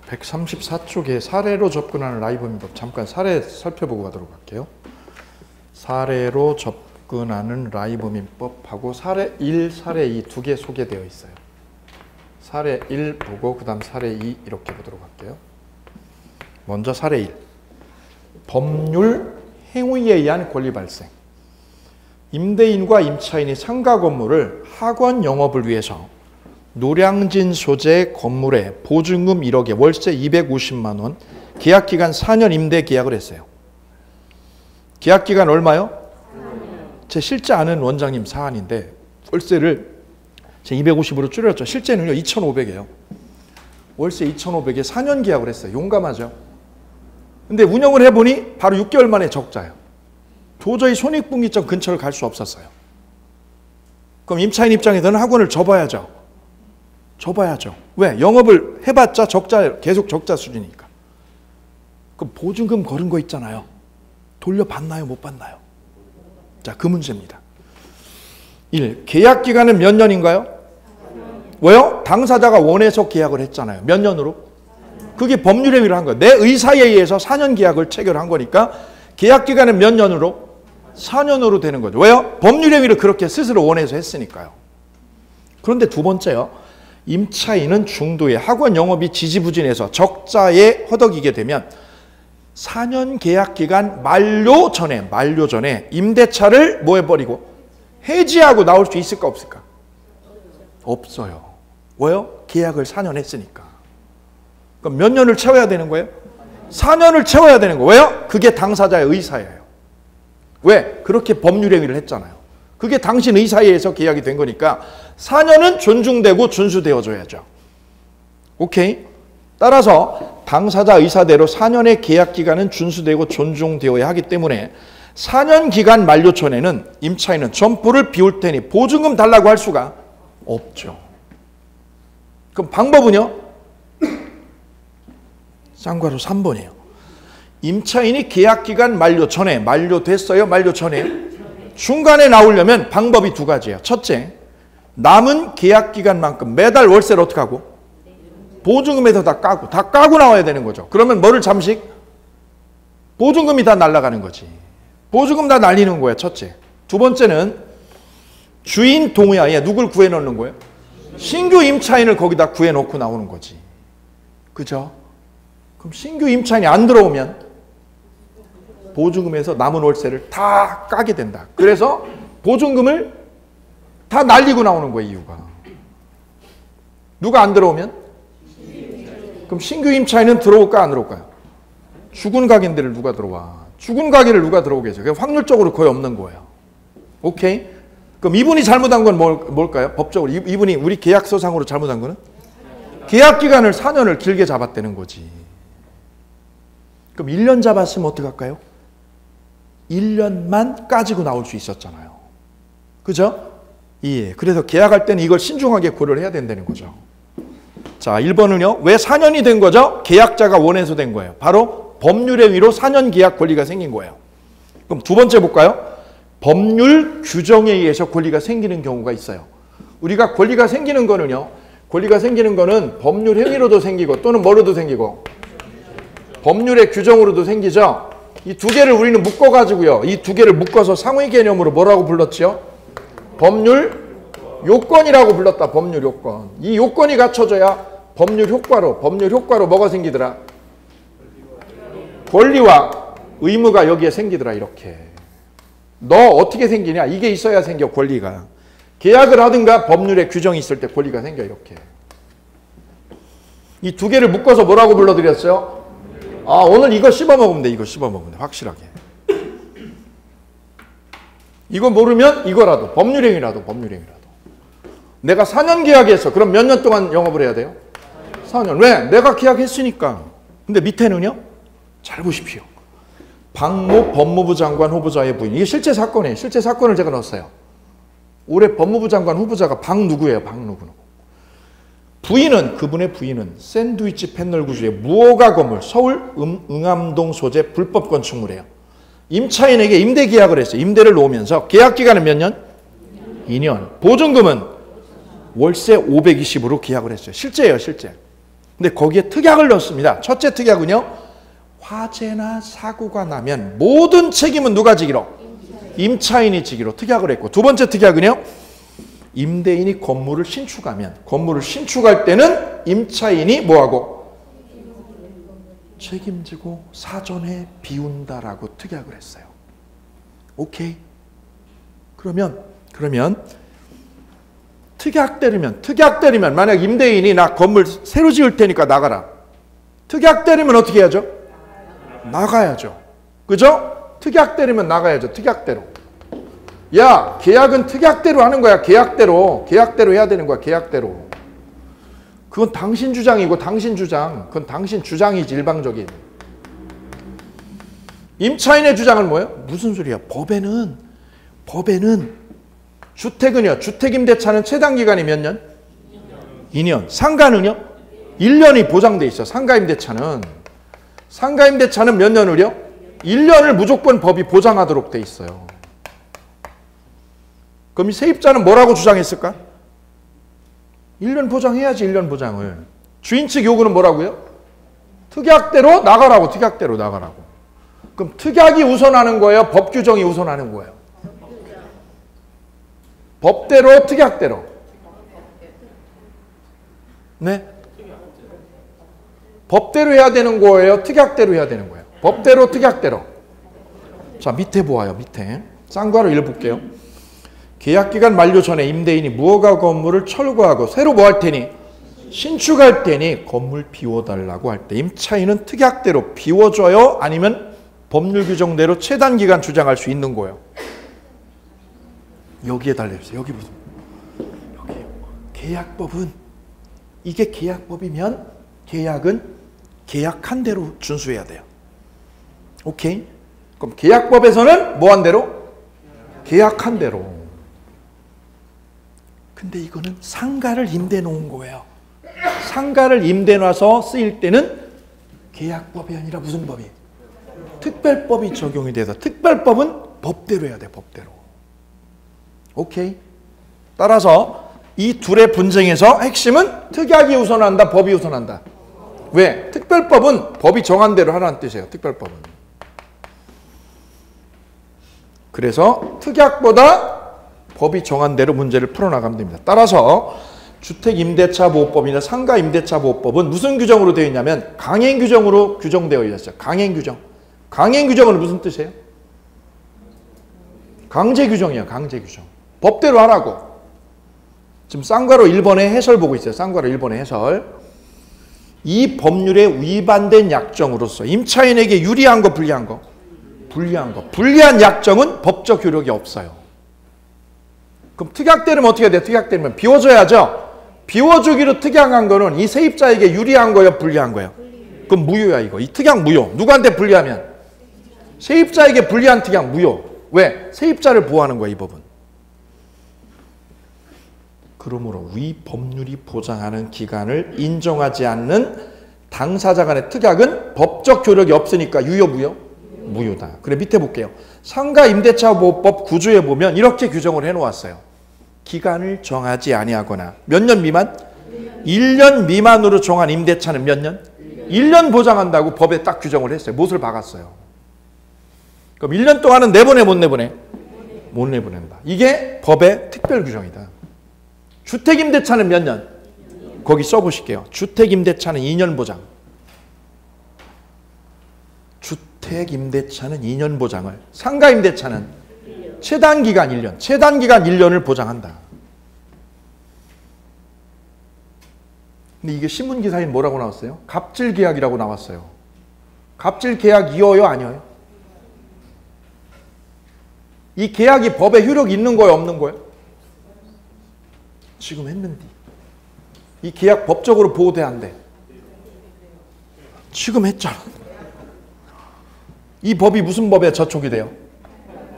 134쪽에 사례로 접근하는 라이브민법 잠깐 사례 살펴보고 가도록 할게요. 사례로 접근하는 라이브민법하고 사례 1, 사례 2 두 개 소개되어 있어요. 사례 1 보고 그 다음 사례 2 이렇게 보도록 할게요. 먼저 사례 1. 법률 행위에 의한 권리 발생. 임대인과 임차인이 상가 건물을 학원 영업을 위해서 노량진 소재 건물에 보증금 1억에 월세 250만 원, 계약기간 4년 임대 계약을 했어요. 계약기간 얼마요? 4년. 제 실제 아는 원장님 사안인데 월세를 제 250으로 줄였죠. 실제는요 2,500이에요. 월세 2,500에 4년 계약을 했어요. 용감하죠. 근데 운영을 해보니 바로 6개월 만에 적자예요. 도저히 손익분기점 근처를 갈 수 없었어요. 그럼 임차인 입장에서는 학원을 접어야죠. 접어야죠. 왜? 영업을 해봤자 적자, 계속 적자 수준이니까. 그럼 보증금 걸은 거 있잖아요. 돌려받나요? 못 받나요? 자, 그 문제입니다. 1. 계약 기간은 몇 년인가요? 왜요? 당사자가 원해서 계약을 했잖아요. 몇 년으로? 그게 법률 행위를 한 거예요. 내 의사에 의해서 4년 계약을 체결한 거니까 계약 기간은 몇 년으로? 4년으로 되는 거죠. 왜요? 법률 행위를 그렇게 스스로 원해서 했으니까요. 그런데 두 번째요. 임차인은 중도에 학원 영업이 지지부진해서 적자에 허덕이게 되면 4년 계약 기간 만료 전에 임대차를 뭐 해버리고 해지하고 나올 수 있을까 없을까? 없어요. 왜요? 계약을 4년 했으니까. 그럼 몇 년을 채워야 되는 거예요? 4년을 채워야 되는 거예요. 왜요? 그게 당사자의 의사예요. 왜? 그렇게 법률 행위를 했잖아요. 그게 당신 의사에 의해서 계약이 된 거니까 4년은 존중되고 준수되어줘야죠. 오케이? 따라서 당사자 의사대로 4년의 계약 기간은 준수되고 존중되어야 하기 때문에 4년 기간 만료 전에는 임차인은 점포를 비울 테니 보증금 달라고 할 수가 없죠. 그럼 방법은요? 쌍괄호 3번이에요. 임차인이 계약 기간 만료 전에 만료됐어요? 만료 전에? 중간에 나오려면 방법이 두 가지예요. 첫째, 남은 계약 기간만큼 매달 월세를 어떻게 하고? 보증금에서 다 까고 나와야 되는 거죠. 그러면 뭐를 잠식? 보증금이 다 날아가는 거지. 보증금 다 날리는 거예요. 첫째. 두 번째는 주인 동의하에 누굴 구해놓는 거예요? 신규 임차인을 거기다 구해놓고 나오는 거지. 그죠? 그럼 신규 임차인이 안 들어오면 보증금에서 남은 월세를 다 까게 된다. 그래서 보증금을 다 날리고 나오는 거예요. 이유가. 누가 안 들어오면? 그럼 신규 임차인은 들어올까 안 들어올까요? 죽은 가게인데를 누가 들어와? 죽은 가게를 누가 들어오겠어요? 그냥 확률적으로 거의 없는 거예요. 오케이? 그럼 이분이 잘못한 건 뭘까요? 법적으로 이분이 우리 계약서상으로 잘못한 거는? 계약 기간을 4년을 길게 잡았다는 거지. 그럼 1년 잡았으면 어떡할까요? 1년만 까지고 나올 수 있었잖아요. 그죠? 예. 그래서 계약할 때는 이걸 신중하게 고려를 해야 된다는 거죠. 자, 1번은요. 왜 4년이 된 거죠? 계약자가 원해서 된 거예요. 바로 법률의 위로 4년 계약 권리가 생긴 거예요. 그럼 두 번째 볼까요? 법률 규정에 의해서 권리가 생기는 경우가 있어요. 우리가 권리가 생기는 거는요. 권리가 생기는 거는 법률 행위로도 생기고 또는 뭐로도 생기고 법률의 규정으로도 생기죠. 이 두 개를 우리는 묶어가지고요. 이 두 개를 묶어서 상위 개념으로 뭐라고 불렀죠? 법률 요건이라고 불렀다. 법률 요건. 이 요건이 갖춰져야 법률 효과로 뭐가 생기더라? 권리와 의무가 여기에 생기더라. 이렇게. 너 어떻게 생기냐? 이게 있어야 생겨. 권리가. 계약을 하든가 법률의 규정이 있을 때 권리가 생겨. 이렇게. 이 두 개를 묶어서 뭐라고 불러드렸어요? 아, 오늘 이거 씹어먹으면 돼. 이거 씹어먹으면 돼. 확실하게. 이거 모르면 이거라도. 법률행위라도. 내가 4년 계약했어. 그럼 몇 년 동안 영업을 해야 돼요? 4년. 왜? 내가 계약했으니까. 근데 밑에는요? 잘 보십시오. 박모 법무부 장관 후보자의 부인. 이게 실제 사건이에요. 실제 사건을 제가 넣었어요. 올해 법무부 장관 후보자가 박 누구예요? 박 누구. 부인은, 그분의 부인은 샌드위치 패널 구조의 무허가 건물 서울 응암동 소재 불법 건축물이에요. 임차인에게 임대 계약을 했어요. 임대를 놓으면서 계약 기간은 몇 년? 2년. 보증금은 월세 520으로 계약을 했어요. 실제예요, 실제. 근데 거기에 특약을 넣습니다. 첫째 특약은요. 화재나 사고가 나면 모든 책임은 누가 지기로? 임차인이 지기로 특약을 했고, 두 번째 특약은요. 임대인이 건물을 신축할 때는 임차인이 뭐하고? 책임지고 사전에 비운다라고 특약을 했어요. 오케이? 그러면 특약 때리면 만약 임대인이 나 건물 새로 지을 테니까 나가라. 특약 때리면 어떻게 해야죠? 나가야죠. 그죠? 특약 때리면 나가야죠. 특약대로. 야, 계약은 특약대로 하는 거야. 계약대로 해야 되는 거야. 계약대로. 그건 당신 주장이고 당신 주장. 그건 당신 주장이지, 일방적인. 임차인의 주장은 뭐예요? 무슨 소리야? 법에는 주택은요. 주택임대차는 최단기간이 몇 년? 2년. 상가는요? 1년이 보장돼 있어. 상가임대차는 몇 년을요? 1년을 무조건 법이 보장하도록 돼 있어요. 그럼 이 세입자는 뭐라고 주장했을까? 1년 보장해야지, 1년 보장을. 주인 측 요구는 뭐라고요? 특약대로 나가라고, 특약대로 나가라고. 그럼 특약이 우선하는 거예요? 법 규정이 우선하는 거예요? 법대로, 특약대로? 네? 법대로 해야 되는 거예요? 특약대로 해야 되는 거예요? 법대로, 특약대로. 자, 밑에 보아요, 밑에. 쌍괄호 읽어볼게요. 계약기간 만료 전에 임대인이 무허가 건물을 철거하고 새로 뭐 할 테니? 신축할 테니 건물 비워달라고 할 때 임차인은 특약대로 비워줘요? 아니면 법률 규정대로 최단기간 주장할 수 있는 거예요? 여기에 달려있어요. 여기 보세요. 여기. 계약법은 이게 계약법이면 계약은 계약한 대로 준수해야 돼요. 오케이? 그럼 계약법에서는 뭐 한 대로? 계약한 대로. 근데 이거는 상가를 임대 놓은 거예요. 상가를 임대 놔서 쓰일 때는 계약법이 아니라 무슨 법이? 특별법이 적용이 돼서 특별법은 법대로 해야 돼, 법대로. 오케이? 따라서 이 둘의 분쟁에서 핵심은 특약이 우선한다, 법이 우선한다. 왜? 특별법은 법이 정한 대로 하라는 뜻이에요, 특별법은. 그래서 특약보다 법이 정한 대로 문제를 풀어나가면 됩니다. 따라서 주택임대차보호법이나 상가임대차보호법은 무슨 규정으로 되어 있냐면 강행규정으로 규정되어 있어요. 강행규정. 강행규정은 무슨 뜻이에요? 강제규정이에요. 강제규정. 법대로 하라고. 지금 쌍괄호 1번의 해설 보고 있어요. 쌍괄호 1번의 해설. 이 법률에 위반된 약정으로서 임차인에게 유리한 거, 불리한 거? 불리한 거. 불리한 약정은 법적 효력이 없어요. 그럼 특약되면 어떻게 해야 돼요? 특약되면 비워줘야죠. 비워주기로 특약한 거는 이 세입자에게 유리한 거예요? 불리한 거예요? 그럼 무효야 이거. 이 특약 무효. 누구한테 불리하면? 세입자에게 불리한 특약 무효. 왜? 세입자를 보호하는 거야 이 법은. 그러므로 위 법률이 보장하는 기간을 인정하지 않는 당사자 간의 특약은 법적 효력이 없으니까 유효 무효? 무효다. 그래 밑에 볼게요. 상가임대차보호법 9조에 보면 이렇게 규정을 해놓았어요. 기간을 정하지 아니하거나 몇 년 미만? 1년 미만으로 정한 임대차는 몇 년? 1년 보장한다고 법에 딱 규정을 했어요. 못을 박았어요. 그럼 1년 동안은 내보내 못 내보내? 못 내보낸다. 이게 법의 특별 규정이다. 주택임대차는 몇 년? 거기 써보실게요. 주택임대차는 2년 보장. 주택임대차는 2년 보장을, 상가임대차는 최단기간 1년, 최단기간 1년을 보장한다. 근데 이게 신문기사에 뭐라고 나왔어요? 갑질계약이라고 나왔어요. 갑질계약이어요? 아니어요? 이 계약이 법에 효력이 있는 거예요? 없는 거예요? 지금 했는데 이 계약 법적으로 보호돼야 한대. 지금 했잖아. 이 법이 무슨 법에 저촉이 돼요?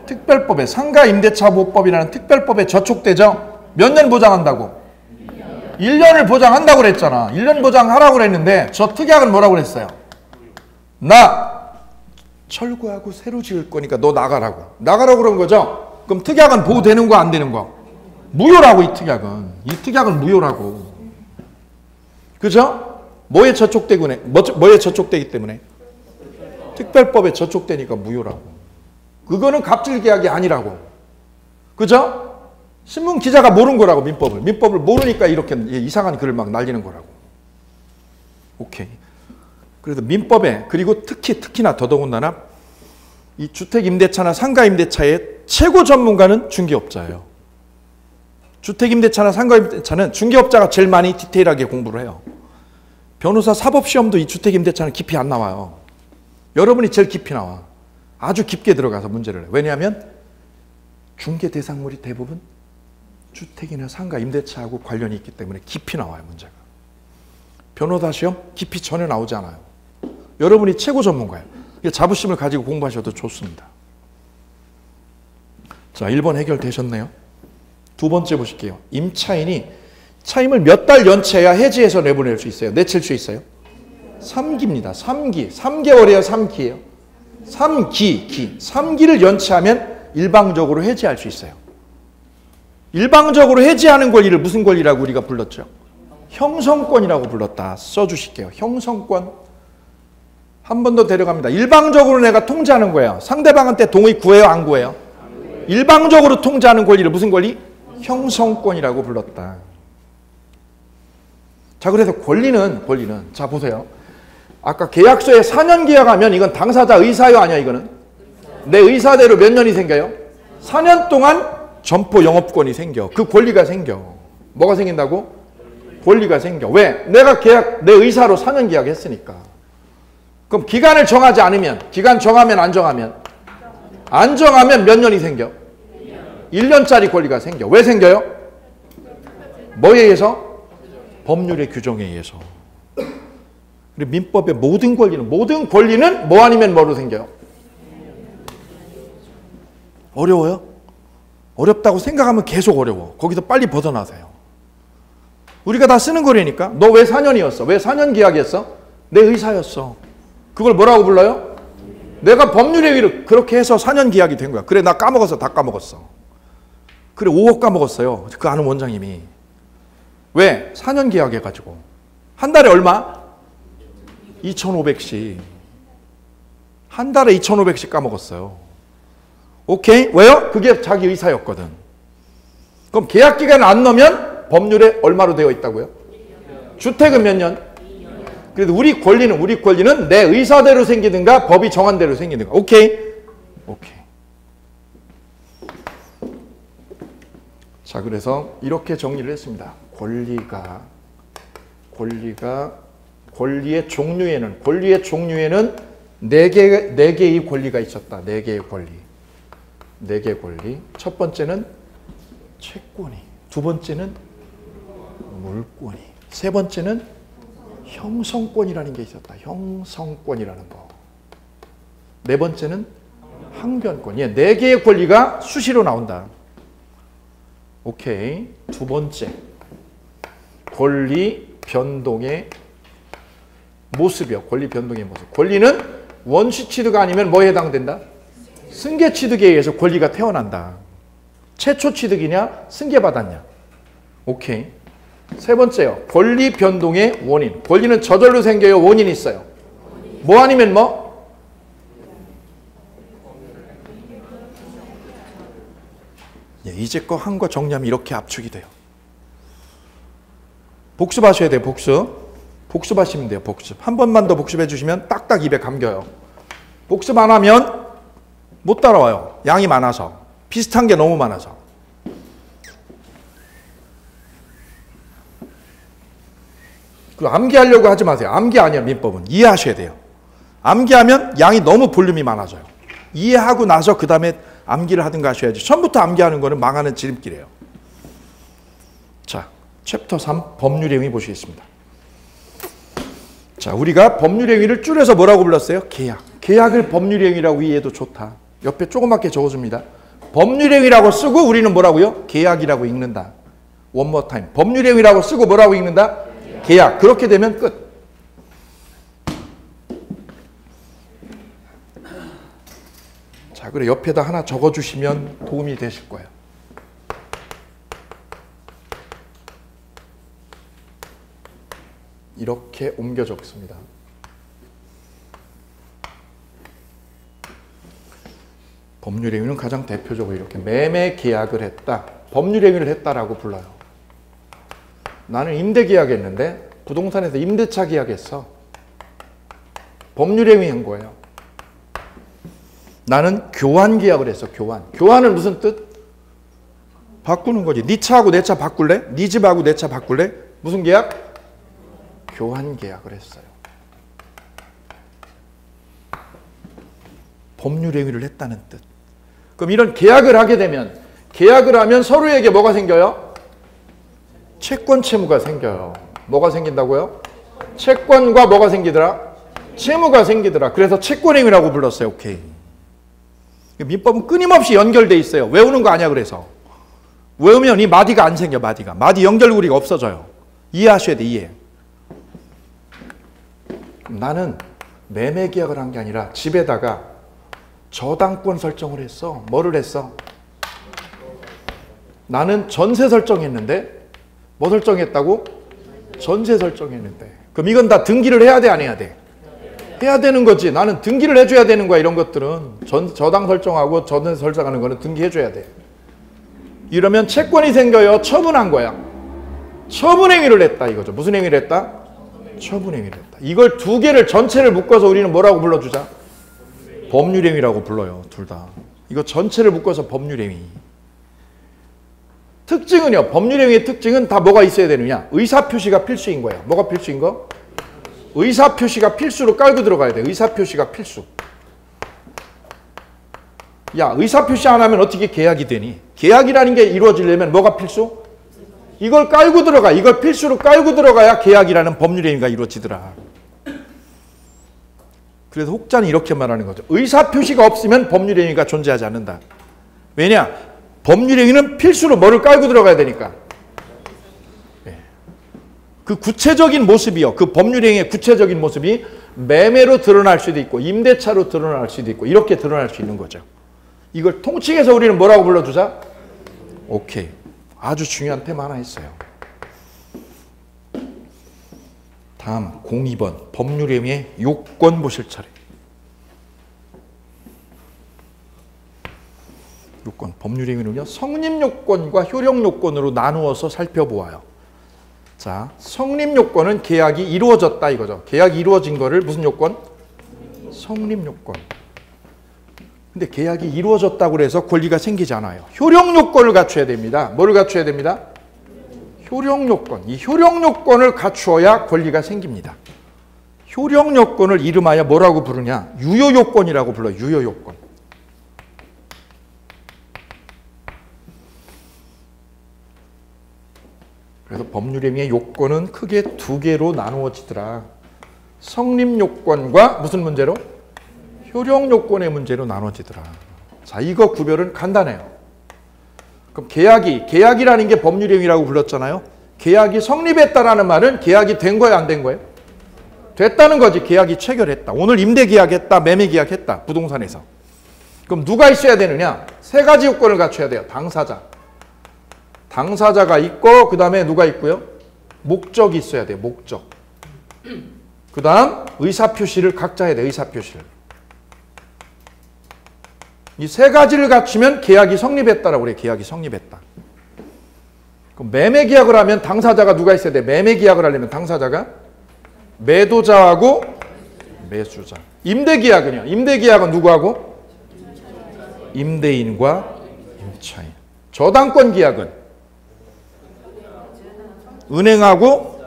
특별법에, 상가임대차보호법이라는 특별법에 저촉되죠? 몇 년 보장한다고? 1년을 보장한다고 그랬잖아. 1년 보장하라고 그랬는데 저 특약은 뭐라고 그랬어요? 나 철거하고 새로 지을 거니까 너 나가라고. 나가라고 그런 거죠? 그럼 특약은 보호되는 거 안 되는 거? 무효라고. 이 특약은 무효라고. 그죠? 뭐에 저촉되기 때문에? 특별법에 저촉되니까 무효라고. 그거는 갑질 계약이 아니라고. 그죠? 신문 기자가 모르는 거라고, 민법을. 민법을 모르니까 이렇게 이상한 글을 막 날리는 거라고. 오케이. 그래서 민법에, 그리고 특히나 더더군다나 이 주택임대차나 상가임대차의 최고 전문가는 중개업자예요. 주택임대차나 상가임대차는 중개업자가 제일 많이 디테일하게 공부를 해요. 변호사 사법시험도 이 주택임대차는 깊이 안 나와요. 여러분이 제일 깊이 나와. 아주 깊게 들어가서 문제를 해요. 왜냐하면 중개 대상물이 대부분 주택이나 상가, 임대차하고 관련이 있기 때문에 깊이 나와요, 문제가. 변호사 시험 깊이 전혀 나오지 않아요. 여러분이 최고 전문가예요. 자부심을 가지고 공부하셔도 좋습니다. 자, 1번 해결되셨네요. 두 번째 보실게요. 임차인이 차임을 몇 달 연체해야 해지해서 내보낼 수 있어요? 내칠 수 있어요? 3기입니다. 3기. 3개월이에요? 3기예요? 3기. 3기를 연체하면 일방적으로 해지할 수 있어요. 일방적으로 해지하는 권리를 무슨 권리라고 우리가 불렀죠? 형성권이라고 불렀다. 써주실게요. 형성권. 한 번 더 데려갑니다. 일방적으로 내가 통제하는 거예요. 상대방한테 동의 구해요? 안 구해요? 일방적으로 통제하는 권리를 무슨 권리? 형성권이라고 불렀다. 자, 그래서 권리는 자 보세요. 아까 계약서에 4년 계약하면 이건 당사자 의사요 아니야? 이거는 내 의사대로 몇 년이 생겨요? 4년 동안 점포 영업권이 생겨. 그 권리가 생겨. 뭐가 생긴다고? 권리가 생겨. 왜? 내가 내 의사로 4년 계약했으니까. 그럼 기간을 정하지 않으면, 기간 정하면 안 정하면? 안 정하면 몇 년이 생겨? 1년짜리 권리가 생겨. 왜 생겨요? 뭐에 의해서? 법률의 규정에 의해서. 그리고 민법의 모든 권리는 뭐 아니면 뭐로 생겨요? 어려워요? 어렵다고 생각하면 계속 어려워. 거기서 빨리 벗어나세요. 우리가 다 쓰는 거라니까. 너 왜 4년이었어? 왜 4년 계약이었어? 내 의사였어. 그걸 뭐라고 불러요? 내가 법률에 의해 그렇게 해서 4년 계약이 된 거야. 그래, 나 까먹었어. 다 까먹었어. 그래, 5억 까먹었어요. 그 아는 원장님이. 왜? 4년 계약해가지고. 한 달에 얼마? 2,500씩. 한 달에 2,500씩 까먹었어요. 오케이? 왜요? 그게 자기 의사였거든. 그럼 계약 기간을 안 넣으면 법률에 얼마로 되어 있다고요? 주택은 몇 년? 그래도 우리 권리는 내 의사대로 생기든가 법이 정한 대로 생기든가. 오케이? 오케이. 자, 그래서 이렇게 정리를 했습니다. 권리의 종류에는 네 개의 권리가 있었다. 네 개의 권리. 첫 번째는 채권이, 두 번째는 물권이, 세 번째는 형성권이라는 게 있었다. 형성권이라는 거. 네 번째는 항변권. 네 개의 권리가 수시로 나온다. 오케이. 두 번째. 권리 변동의 모습이요. 권리 변동의 모습. 권리는 원시 취득 아니면 뭐에 해당된다? 승계 취득에 의해서 권리가 태어난다. 최초 취득이냐? 승계받았냐? 오케이. 세 번째요. 권리 변동의 원인. 권리는 저절로 생겨요? 원인이 있어요? 뭐 아니면 뭐? 이제껏 한 거 정리하면 이렇게 압축이 돼요. 복습하셔야 돼요. 복습하시면 돼요. 복습. 한 번만 더 복습해 주시면 딱딱 입에 감겨요. 복습 안 하면 못 따라와요. 양이 많아서. 비슷한 게 너무 많아서. 그 암기하려고 하지 마세요. 암기 아니야, 민법은. 이해하셔야 돼요. 암기하면 양이 너무 볼륨이 많아져요. 이해하고 나서 그 다음에 암기를 하든가 하셔야지. 처음부터 암기하는 거는 망하는 지름길이에요. 자, 챕터 3 법률의 의미 보시겠습니다. 자, 우리가 법률의 의미를 줄여서 뭐라고 불렀어요? 계약. 계약을 법률의 의미라고 이해해도 좋다. 옆에 조그맣게 적어줍니다. 법률의 의미라고 쓰고 우리는 뭐라고요? 계약이라고 읽는다. one more time. 법률의 의미라고 쓰고 뭐라고 읽는다? 계약. 그렇게 되면 끝. 자, 그래 옆에다 하나 적어주시면 도움이 되실 거예요. 이렇게 옮겨 적습니다. 법률행위는 가장 대표적으로 이렇게 매매 계약을 했다, 법률행위를 했다라고 불러요. 나는 임대 계약했는데 부동산에서 임대차 계약했어. 법률행위 한 거예요. 나는 교환 계약을 했어. 교환은 무슨 뜻? 바꾸는 거지. 네 차하고 내 차 바꿀래? 네 집하고 내 차 바꿀래? 무슨 계약? 교환 계약을 했어요. 법률행위를 했다는 뜻. 그럼 이런 계약을 하게 되면, 계약을 하면 서로에게 뭐가 생겨요? 채권 채무가 생겨요. 뭐가 생긴다고요? 채권과 뭐가 생기더라? 채무가 생기더라. 그래서 채권행위라고 불렀어요. 오케이. 민법은 끊임없이 연결돼 있어요. 외우는 거 아니야. 그래서 외우면 이 마디가 안 생겨. 마디 연결고리가 없어져요. 이해하셔야 돼. 이해. 나는 매매 계약을 한 게 아니라 집에다가 저당권 설정을 했어. 뭐를 했어? 나는 전세 설정했는데, 뭐 설정했다고? 전세 설정했는데. 그럼 이건 다 등기를 해야 돼, 안 해야 돼? 해야 되는 거지. 나는 등기를 해줘야 되는 거야. 이런 것들은 저당 설정하고 전세 설정하는 거는 등기해줘야 돼. 이러면 채권이 생겨요. 처분한 거야. 처분행위를 했다 이거죠. 무슨 행위를 했다? 처분행위를 했다. 이걸 두 개를 전체를 묶어서 우리는 뭐라고 불러주자? 법률행위라고 불러요. 둘 다. 이거 전체를 묶어서 법률행위. 특징은요. 법률행위의 특징은 다 뭐가 있어야 되느냐? 의사표시가 필수인 거예요. 뭐가 필수인 거? 의사표시가 필수로 깔고 들어가야 돼. 의사표시가 필수. 야, 의사표시 안 하면 어떻게 계약이 되니? 계약이라는 게 이루어지려면 뭐가 필수? 이걸 깔고 들어가. 이걸 필수로 깔고 들어가야 계약이라는 법률행위가 이루어지더라. 그래서 혹자는 이렇게 말하는 거죠. 의사표시가 없으면 법률행위가 존재하지 않는다. 왜냐? 법률행위는 필수로 뭐를 깔고 들어가야 되니까. 그 구체적인 모습이요. 그 법률행위의 구체적인 모습이 매매로 드러날 수도 있고 임대차로 드러날 수도 있고 이렇게 드러날 수 있는 거죠. 이걸 통칭해서 우리는 뭐라고 불러주자? 오케이. 아주 중요한 테마 하나 있어요. 다음 02번 법률행위의 요건 보실 차례. 요건, 법률행위는요 성립요건과 효력요건으로 나누어서 살펴보아요. 자, 성립요건은 계약이 이루어졌다 이거죠. 계약이 이루어진 거를 무슨 요건? 성립요건. 근데 계약이 이루어졌다고 해서 권리가 생기지 않아요. 효력요건을 갖춰야 됩니다. 뭐를 갖춰야 됩니다? 효력요건. 이 효력요건을 갖추어야 권리가 생깁니다. 효력요건을 이름하여 뭐라고 부르냐? 유효요건이라고 불러요. 유효요건. 그래서 법률행위의 요건은 크게 두 개로 나누어지더라. 성립요건과 무슨 문제로? 효력요건의 문제로 나눠지더라. 자, 이거 구별은 간단해요. 그럼 계약이라는 게 법률행위라고 불렀잖아요. 계약이 성립했다라는 말은 계약이 된 거예요, 안 된 거예요? 됐다는 거지. 계약이 체결했다. 오늘 임대 계약했다, 매매 계약했다, 부동산에서. 그럼 누가 있어야 되느냐? 세 가지 요건을 갖춰야 돼요. 당사자가 있고, 그 다음에 누가 있고요? 목적이 있어야 돼요. 목적. 그 다음 의사표시를 각자 해야 돼요. 의사표시를. 이 세 가지를 갖추면 계약이 성립했다라고 그래요. 계약이 성립했다. 그럼 매매 계약을 하면 당사자가 누가 있어야 돼? 매매 계약을 하려면 당사자가 매도자하고 매수자. 임대 계약은요? 임대 계약은 누구하고? 임대인과 임차인. 저당권 계약은 은행하고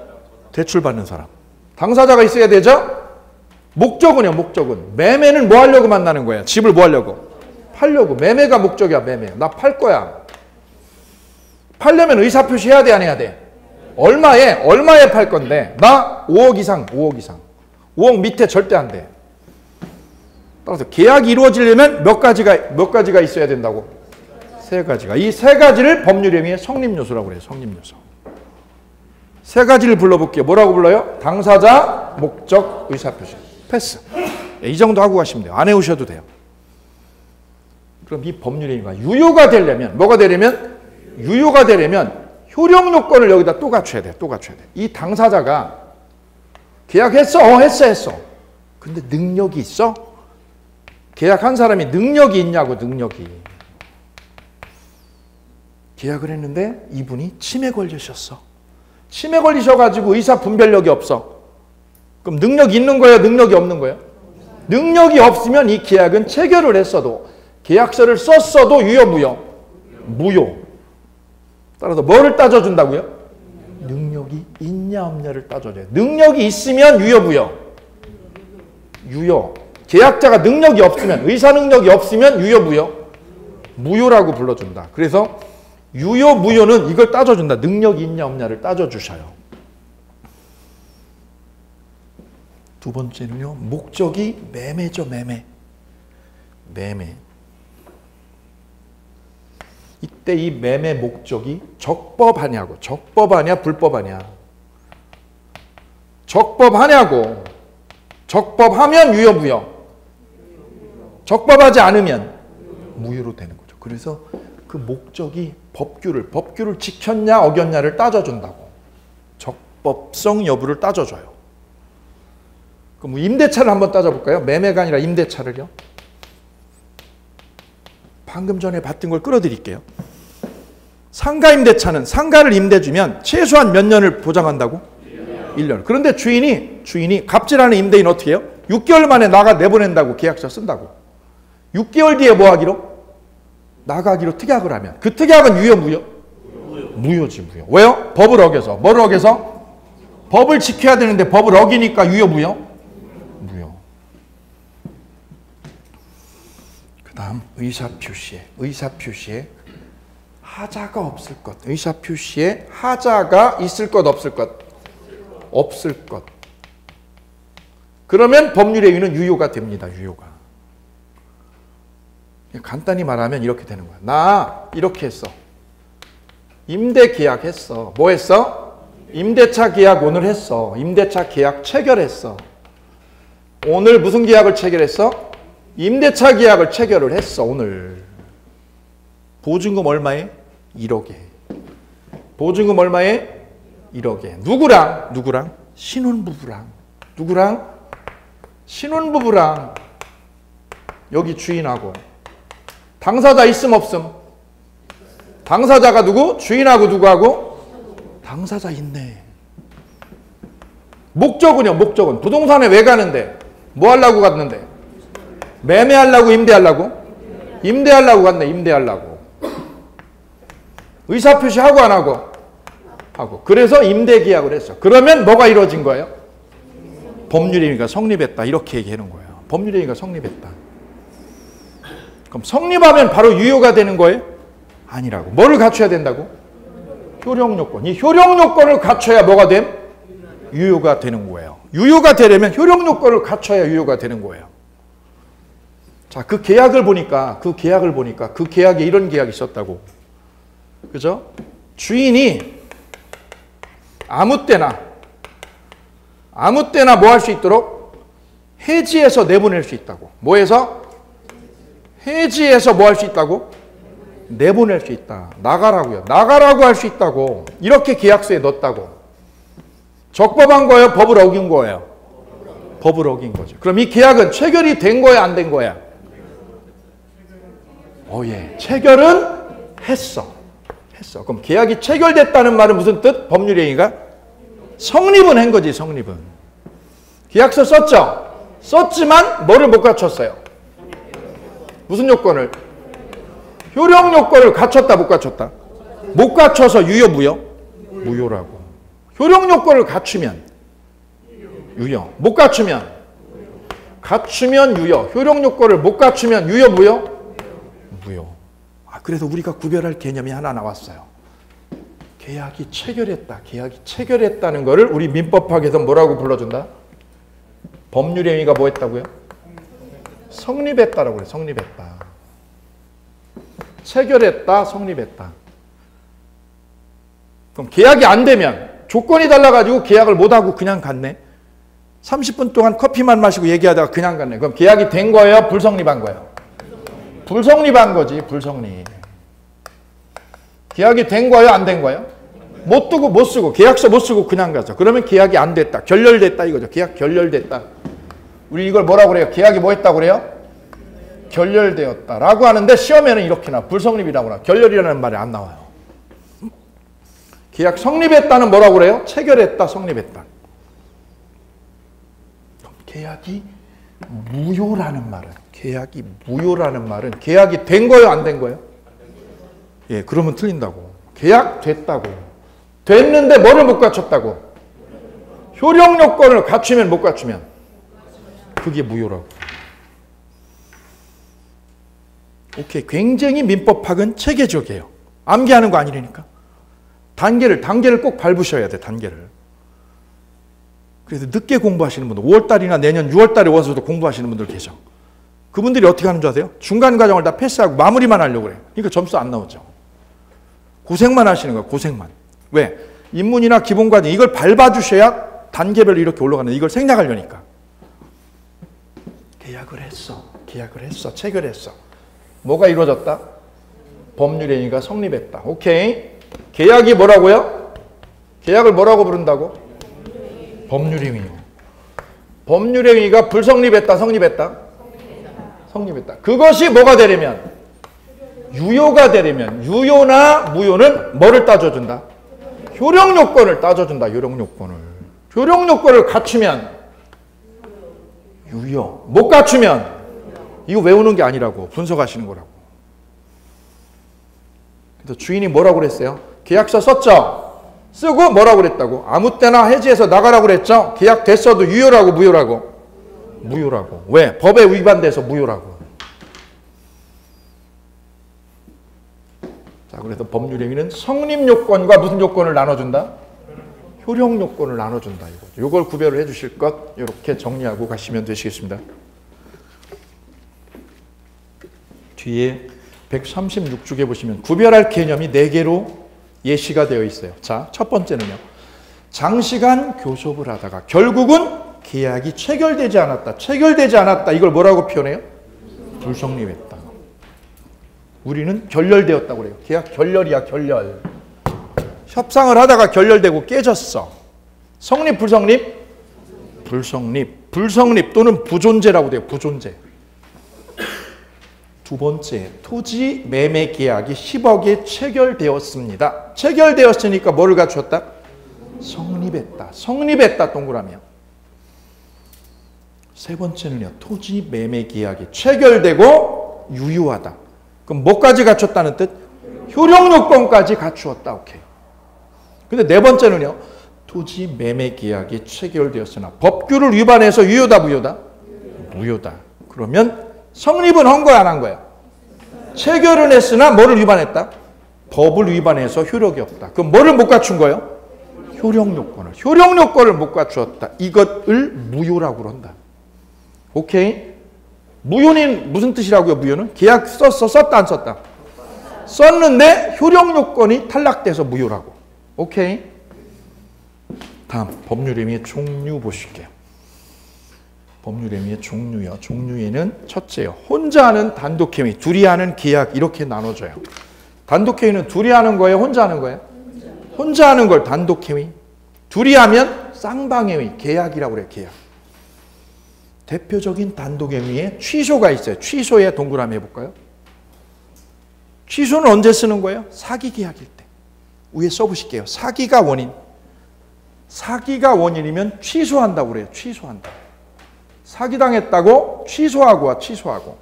대출받는 사람. 당사자가 있어야 되죠? 목적은요? 목적은 매매는 뭐 하려고 만나는 거야? 집을 뭐 하려고? 팔려고. 매매가 목적이야. 매매. 나 팔 거야. 팔려면 의사표시 해야 돼, 안 해야 돼? 얼마에 팔 건데? 나 5억 이상. 5억 밑에 절대 안 돼. 따라서 계약이 이루어지려면 몇 가지가 있어야 된다고? 세 가지가. 이 세 가지를 법률행위의 성립요소라고 그래요. 성립요소. 세 가지를 불러볼게요. 뭐라고 불러요? 당사자, 목적, 의사표시. 패스. 이 정도 하고 가시면 돼요. 안 해오셔도 돼요. 그럼 이 법률행위가 유효가 되려면, 뭐가 되려면? 유효가 되려면 효력요건을 여기다 또 갖춰야 돼요. 이 당사자가 계약했어? 했어. 근데 능력이 있어? 계약한 사람이 능력이 있냐고, 능력이. 계약을 했는데 이분이 치매 걸리셨어. 치매 걸리셔가지고 의사 분별력이 없어. 그럼 능력이 있는 거예요? 능력이 없는 거예요? 능력이 없으면 이 계약은 체결을 했어도, 계약서를 썼어도 유효, 무효? 무효. 따라서 뭐를 따져준다고요? 능력이 있냐 없냐를 따져줘요. 능력이 있으면 유효, 무효? 유효. 계약자가 능력이 없으면, 의사 능력이 없으면 유효, 무효? 무효라고 불러준다. 그래서 유효, 무효는 이걸 따져준다. 능력이 있냐 없냐를 따져주셔요. 두 번째는요, 목적이 매매죠, 매매. 이때 이 매매 목적이 적법하냐고, 적법하냐, 불법하냐. 적법하냐고. 적법하면 유효, 무효. 적법하지 않으면 무효로 되는 거죠. 그래서 그 목적이 법규를 지켰냐, 어겼냐를 따져준다고. 적법성 여부를 따져줘요. 그럼 임대차를 한번 따져볼까요? 매매가 아니라 임대차를요. 방금 전에 봤던 걸 끌어드릴게요. 상가 임대차는 상가를 임대주면 최소한 몇 년을 보장한다고? 1년. 그런데 주인이 갑질하는 임대인 어떻게 해요? 6개월 만에 내보낸다고 계약서 쓴다고. 6개월 뒤에 뭐 하기로? 나가기로 특약을 하면 그 특약은 유효, 무효? 무효지, 무효. 왜요? 법을 어겨서. 뭐를 어겨서? 법을 지켜야 되는데 법을 어기니까 유효, 무효? 무효. 그 다음 의사표시에 하자가 없을 것. 의사표시에 하자가 있을 것, 없을 것? 없을 것. 그러면 법률의 의의는 유효가 됩니다. 유효가. 간단히 말하면 이렇게 되는 거야. 나 이렇게 했어. 임대 계약했어. 뭐 했어? 임대차 계약 오늘 했어. 임대차 계약 체결했어. 오늘 무슨 계약을 체결했어? 임대차 계약을 체결을 했어. 오늘. 보증금 얼마에? 1억에. 보증금 얼마에? 1억에. 누구랑? 신혼부부랑. 누구랑? 신혼부부랑. 여기 주인하고. 당사자 있음 없음? 당사자가 누구? 주인하고 누구하고? 당사자 있네. 목적은요? 목적은 부동산에 왜 가는데? 뭐 하려고 갔는데? 매매하려고, 임대하려고? 임대하려고 갔네. 임대하려고. 의사표시하고 안 하고? 하고. 그래서 임대계약을 했어. 그러면 뭐가 이루어진 거예요? 법률의 의의가 성립했다. 이렇게 얘기하는 거예요. 법률의 의의가 성립했다. 그럼 성립하면 바로 유효가 되는 거예요? 아니라고. 뭐를 갖춰야 된다고? 효력요건. 이 효력요건을 갖춰야 뭐가 됨? 유효가 되는 거예요. 유효가 되려면 효력요건을 갖춰야 유효가 되는 거예요. 자, 그 계약을 보니까 그 계약에 이런 계약이 있었다고. 그죠? 주인이 아무 때나 뭐 할 수 있도록 해지해서 내보낼 수 있다고. 뭐해서? 해지해서 뭐 할 수 있다고? 내보낼 수 있다. 나가라고요. 나가라고 할 수 있다고. 이렇게 계약서에 넣었다고. 적법한 거예요? 법을 어긴 거예요? 법을 어긴 거죠. 그럼 이 계약은 체결이 된 거야, 안 된 거야? 예. 체결은 했어. 그럼 계약이 체결됐다는 말은 무슨 뜻? 법률의 의의가 성립은 한 거지, 성립은. 계약서 썼죠? 썼지만 뭐를 못 갖췄어요? 무슨 요건을? 효력 요건을 갖췄다, 못 갖췄다? 못 갖춰서 유효, 무효? 무효라고. 효력 요건을 갖추면 유효. 못 갖추면? 갖추면 유효. 효력 요건을 못 갖추면 유효, 무효? 무효. 그래서 우리가 구별할 개념이 하나 나왔어요. 계약이 체결했다. 계약이 체결했다는 것을 우리 민법학에서 뭐라고 불러준다? 법률의 의의가 뭐 했다고요? 성립했다라고 그래. 성립했다. 체결했다. 성립했다. 그럼 계약이 안 되면 조건이 달라가지고 계약을 못하고 그냥 갔네. 30분 동안 커피만 마시고 얘기하다가 그냥 갔네. 그럼 계약이 된 거예요? 불성립한 거예요? 불성립한 거지. 불성립. 계약이 된 거예요? 안 된 거예요? 못 두고 못 쓰고 계약서 못 쓰고 그냥 가죠. 그러면 계약이 안 됐다. 결렬됐다 이거죠. 계약 결렬됐다. 우리 이걸 뭐라고 그래요? 계약이 뭐 했다고 그래요? 결렬되었다라고 하는데 시험에는 이렇게 나와. 불성립이라고 나와. 결렬이라는 말이 안 나와요. 계약 성립했다는 뭐라고 그래요? 체결했다, 성립했다. 계약이 무효라는 말은 계약이 된 거예요, 안 된 거예요? 예, 그러면 틀린다고. 계약 됐다고. 됐는데 뭐를 못 갖췄다고? 효력 요건을 갖추면 못 갖추면 그게 무효라고. 오케이. 굉장히 민법학은 체계적이에요. 암기하는 거 아니라니까. 단계를 꼭 밟으셔야 돼, 단계를. 그래서 늦게 공부하시는 분들, 5월달이나 내년 6월달에 와서도 공부하시는 분들 계셔. 그분들이 어떻게 하는 줄 아세요? 중간 과정을 다 패스하고 마무리만 하려고 그래요. 그러니까 점수 안 나오죠. 고생만 하시는 거예요, 고생만. 왜? 인문이나 기본과정 이걸 밟아주셔야 단계별로 이렇게 올라가는, 이걸 생략하려니까. 계약을 했어. 체결했어. 뭐가 이루어졌다? 법률행위가 성립했다. 오케이. 계약이 뭐라고요? 계약을 뭐라고 부른다고? 법률행위요. 법률행위가 불성립했다, 성립했다? 성립했다. 그것이 뭐가 되려면? 유효가 되려면, 유효나 무효는 뭐를 따져준다? 효력 요건을 따져준다. 효력 요건을 갖추면 유효, 못 갖추면 이거 외우는 게 아니라고, 분석하시는 거라고. 그래서 주인이 뭐라고 그랬어요? 계약서 썼죠? 쓰고 뭐라고 그랬다고? 아무 때나 해지해서 나가라고 그랬죠? 계약 됐어도 유효라고, 무효라고? 무효라고. 왜? 법에 위반돼서 무효라고. 자, 그래서 법률행위는 성립요건과 무슨 요건을 나눠준다? 효력 요건을 나눠준다. 이걸 구별을 해주실 것, 이렇게 정리하고 가시면 되시겠습니다. 뒤에 136쪽에 보시면 구별할 개념이 4개로 예시가 되어 있어요. 자, 첫 번째는요. 장시간 교섭을 하다가 결국은 계약이 체결되지 않았다. 이걸 뭐라고 표현해요? 불성립했다. 우리는 결렬되었다고 그래요. 계약 결렬이야, 결렬. 협상을 하다가 결렬되고 깨졌어. 성립, 불성립? 불성립. 불성립 또는 부존재라고 돼요. 부존재. 두 번째, 토지 매매 계약이 10억에 체결되었습니다. 체결되었으니까 뭐를 갖추었다? 성립했다. 동그라미야. 세 번째는요. 토지 매매 계약이 체결되고 유효하다. 그럼 뭐까지 갖췄다는 뜻? 효력 요건까지 갖추었다. 오케이. 근데 네 번째는요. 토지 매매 계약이 체결되었으나 법규를 위반해서 유효다, 무효다? 무효다. 그러면 성립은 한 거야, 안 한 거야? 체결은 했으나 뭐를 위반했다? 법을 위반해서 효력이 없다. 그럼 뭐를 못 갖춘 거예요? 효력 요건을 못 갖추었다. 이것을 무효라고 그런다. 오케이? 무효는 무슨 뜻이라고요? 무효는? 계약 썼다, 안 썼다? 썼는데 효력 요건이 탈락돼서 무효라고. 오케이? 다음 법률행위의 종류 보실게요. 법률행위의 종류요. 종류에는 첫째요. 혼자 하는 단독행위, 둘이 하는 계약 이렇게 나눠져요. 단독행위는 둘이 하는 거예요? 혼자 하는 거예요? 혼자 하는 걸 단독행위. 둘이 하면 쌍방행위, 계약이라고 그래요. 계약. 대표적인 단독행위에 취소가 있어요. 취소에 동그라미 해볼까요? 취소는 언제 쓰는 거예요? 사기 계약일 때. 위에 써보실게요. 사기가 원인이면 취소한다고 그래요. 취소한다. 사기당했다고 취소하고.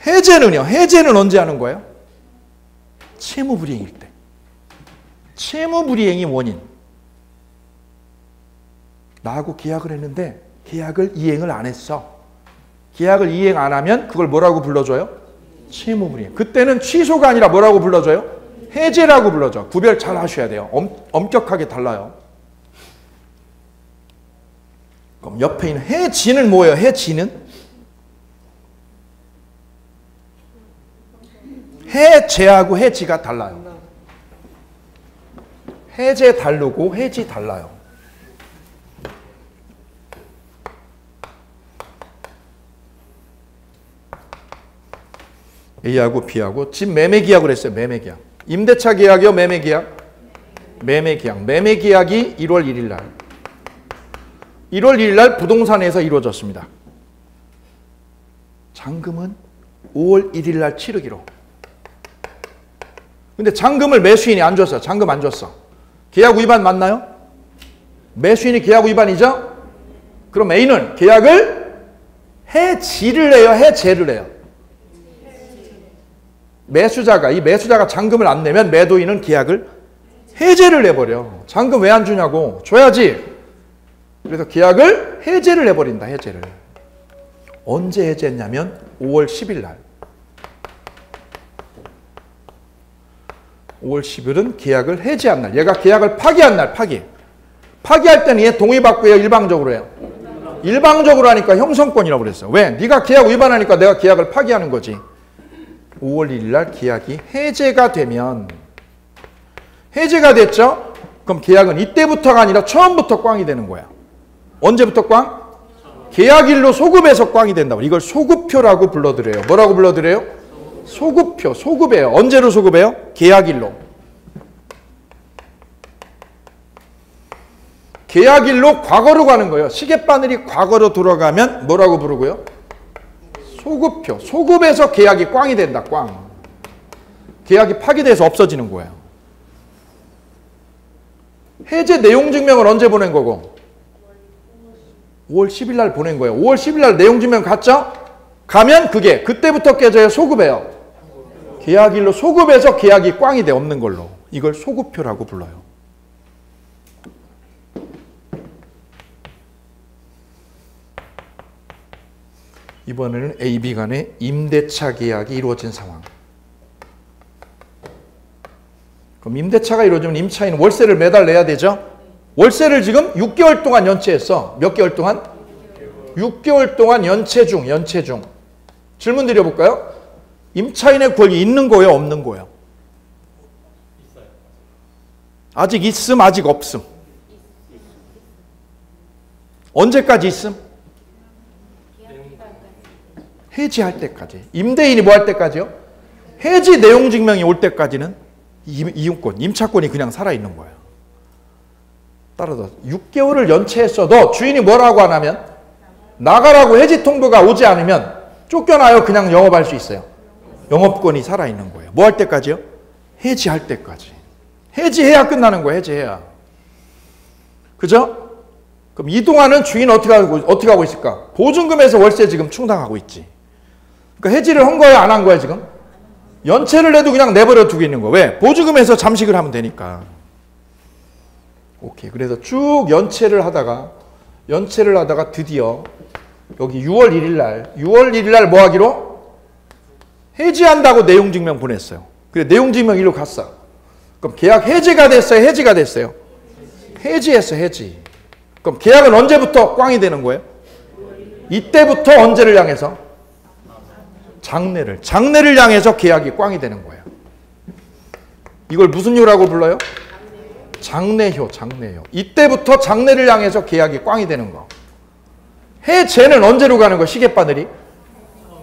해제는요. 해제는 언제 하는 거예요? 채무불이행일 때. 채무불이행이 원인. 나하고 계약을 했는데 계약을 이행을 안 했어. 계약을 이행 안 하면 그걸 뭐라고 불러줘요? 채무불이행. 그때는 취소가 아니라 뭐라고 불러줘요? 해제라고 불러줘. 구별 잘 하셔야 돼요. 엄격하게 달라요. 그럼 옆에 있는 해지는 뭐예요? 해지는? 해제하고 해지가 달라요. 해제 다르고 해지 달라요. A하고 B하고 집 매매 계약을 했어요. 매매 계약. 임대차 계약이요, 매매 계약? 매매 계약. 매매 계약이 1월 1일 날. 1월 1일 날 부동산에서 이루어졌습니다. 잔금은 5월 1일 날 치르기로. 근데 잔금을 매수인이 안 줬어. 잔금 안 줬어. 계약 위반 맞나요? 매수인이 계약 위반이죠? 그럼 A는 계약을 해지를 해요, 해제를 해요? 이 매수자가 잔금을 안 내면 매도인은 계약을 해제를 해버려. 잔금 왜 안 주냐고. 줘야지. 그래서 계약을 해제를 해버린다. 해제를. 언제 해제했냐면 5월 10일 날. 5월 10일은 계약을 해제한 날. 얘가 계약을 파기한 날. 파기할 때는 얘 동의받고 해요, 일방적으로 해요? 일방적으로 하니까 형성권이라고 그랬어요. 왜? 네가 계약 위반하니까 내가 계약을 파기하는 거지. 5월 1일 날 계약이 해제가 되면, 해제가 됐죠? 그럼 계약은 이때부터가 아니라 처음부터 꽝이 되는 거야. 언제부터 꽝? 계약일로 소급해서 꽝이 된다고. 이걸 소급표라고 불러드려요. 뭐라고 불러드려요? 소급표, 소급해요. 언제로 소급해요? 계약일로. 계약일로 과거로 가는 거예요. 시계바늘이 과거로 돌아가면 뭐라고 부르고요? 소급표. 소급해서 계약이 꽝이 된다. 꽝. 계약이 파기돼서 없어지는 거예요. 해제 내용 증명을 언제 보낸 거고? 5월 10일 날 보낸 거예요. 5월 10일 날 내용 증명 갔죠? 가면 그게 그때부터 깨져요. 소급해요. 계약일로 소급해서 계약이 꽝이 돼. 없는 걸로. 이걸 소급표라고 불러요. 이번에는 A, B 간의 임대차 계약이 이루어진 상황. 그럼 임대차가 이루어지면 임차인은 월세를 매달 내야 되죠? 월세를 지금 6개월 동안 연체했어. 몇 개월 동안? 6개월 동안 연체 중. 질문 드려볼까요? 임차인의 권리 있는 거예요, 없는 거예요? 아직 있음, 아직 없음? 언제까지 있음? 해지할 때까지. 임대인이 뭐 할 때까지요? 해지 내용 증명이 올 때까지는 이용권, 임차권이 그냥 살아있는 거예요. 따라서 6개월을 연체했어도 주인이 뭐라고 안 하면, 나가라고 해지 통보가 오지 않으면 쫓겨나요. 그냥 영업할 수 있어요. 영업권이 살아있는 거예요. 뭐 할 때까지요? 해지할 때까지. 해지해야 끝나는 거예요. 해지해야. 그죠? 그럼 이 동안은 주인은 어떻게 하고 있을까? 보증금에서 월세 지금 충당하고 있지. 그러니까 해지를 한 거야, 안 한 거야, 지금? 연체를 해도 그냥 내버려 두고 있는 거야. 왜? 보증금에서 잠식을 하면 되니까. 오케이. 그래서 쭉 연체를 하다가 드디어 여기 6월 1일 날 뭐 하기로? 해지한다고 내용 증명 보냈어요. 그래, 내용 증명 일로 갔어. 그럼 계약 해지가 됐어요? 해지가 됐어요? 해지했어, 해지. 그럼 계약은 언제부터 꽝이 되는 거예요? 이때부터 언제를 향해서? 장래를 향해서 계약이 꽝이 되는 거예요. 이걸 무슨 효라고 불러요? 장래효. 이때부터 장래를 향해서 계약이 꽝이 되는 거. 해제는 언제로 가는 거? 시계바늘이?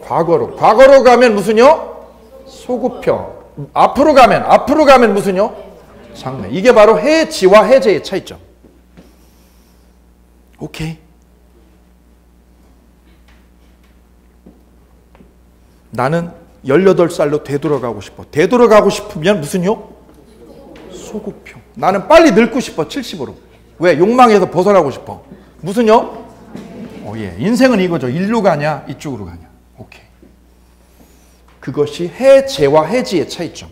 과거로 가면 무슨 요? 소급표. 앞으로 가면 무슨 요? 장래. 이게 바로 해지와 해제의 차이점. 오케이. 나는 18살로 되돌아가고 싶어. 되돌아가고 싶으면 무슨요? 소급표. 나는 빨리 늙고 싶어. 70으로. 왜? 욕망에서 벗어나고 싶어. 무슨요? 예. 인생은 이거죠. 일로 가냐, 이쪽으로 가냐. 오케이. 그것이 해제와 해지의 차이점.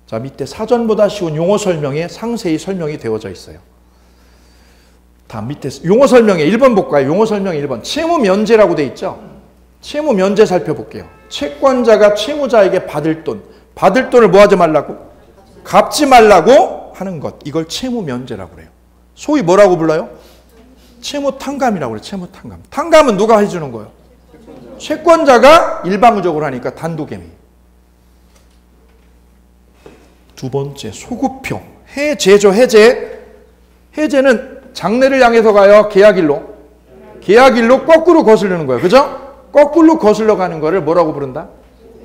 자, 밑에 사전보다 쉬운 용어 설명에 상세히 설명이 되어져 있어요. 다 밑에 용어 설명에 1번 볼까요? 용어 설명 1번. 채무 면제라고 돼 있죠? 채무 면제 살펴볼게요. 채권자가 채무자에게 받을 돈을 뭐 하지 말라고? 갚지 말라고 하는 것. 이걸 채무 면제라고 그래요. 소위 뭐라고 불러요? 채무 탕감이라고 그래요. 채무 탕감. 탕감은 누가 해주는 거예요? 채권자가 일방적으로 하니까 단독행위. 두 번째, 소급표. 해제죠, 해제. 해제는 장래를 향해서 가요? 계약일로? 계약일로 거꾸로 거스르는 거예요. 그죠? 거꾸로 거슬러 가는 거를 뭐라고 부른다?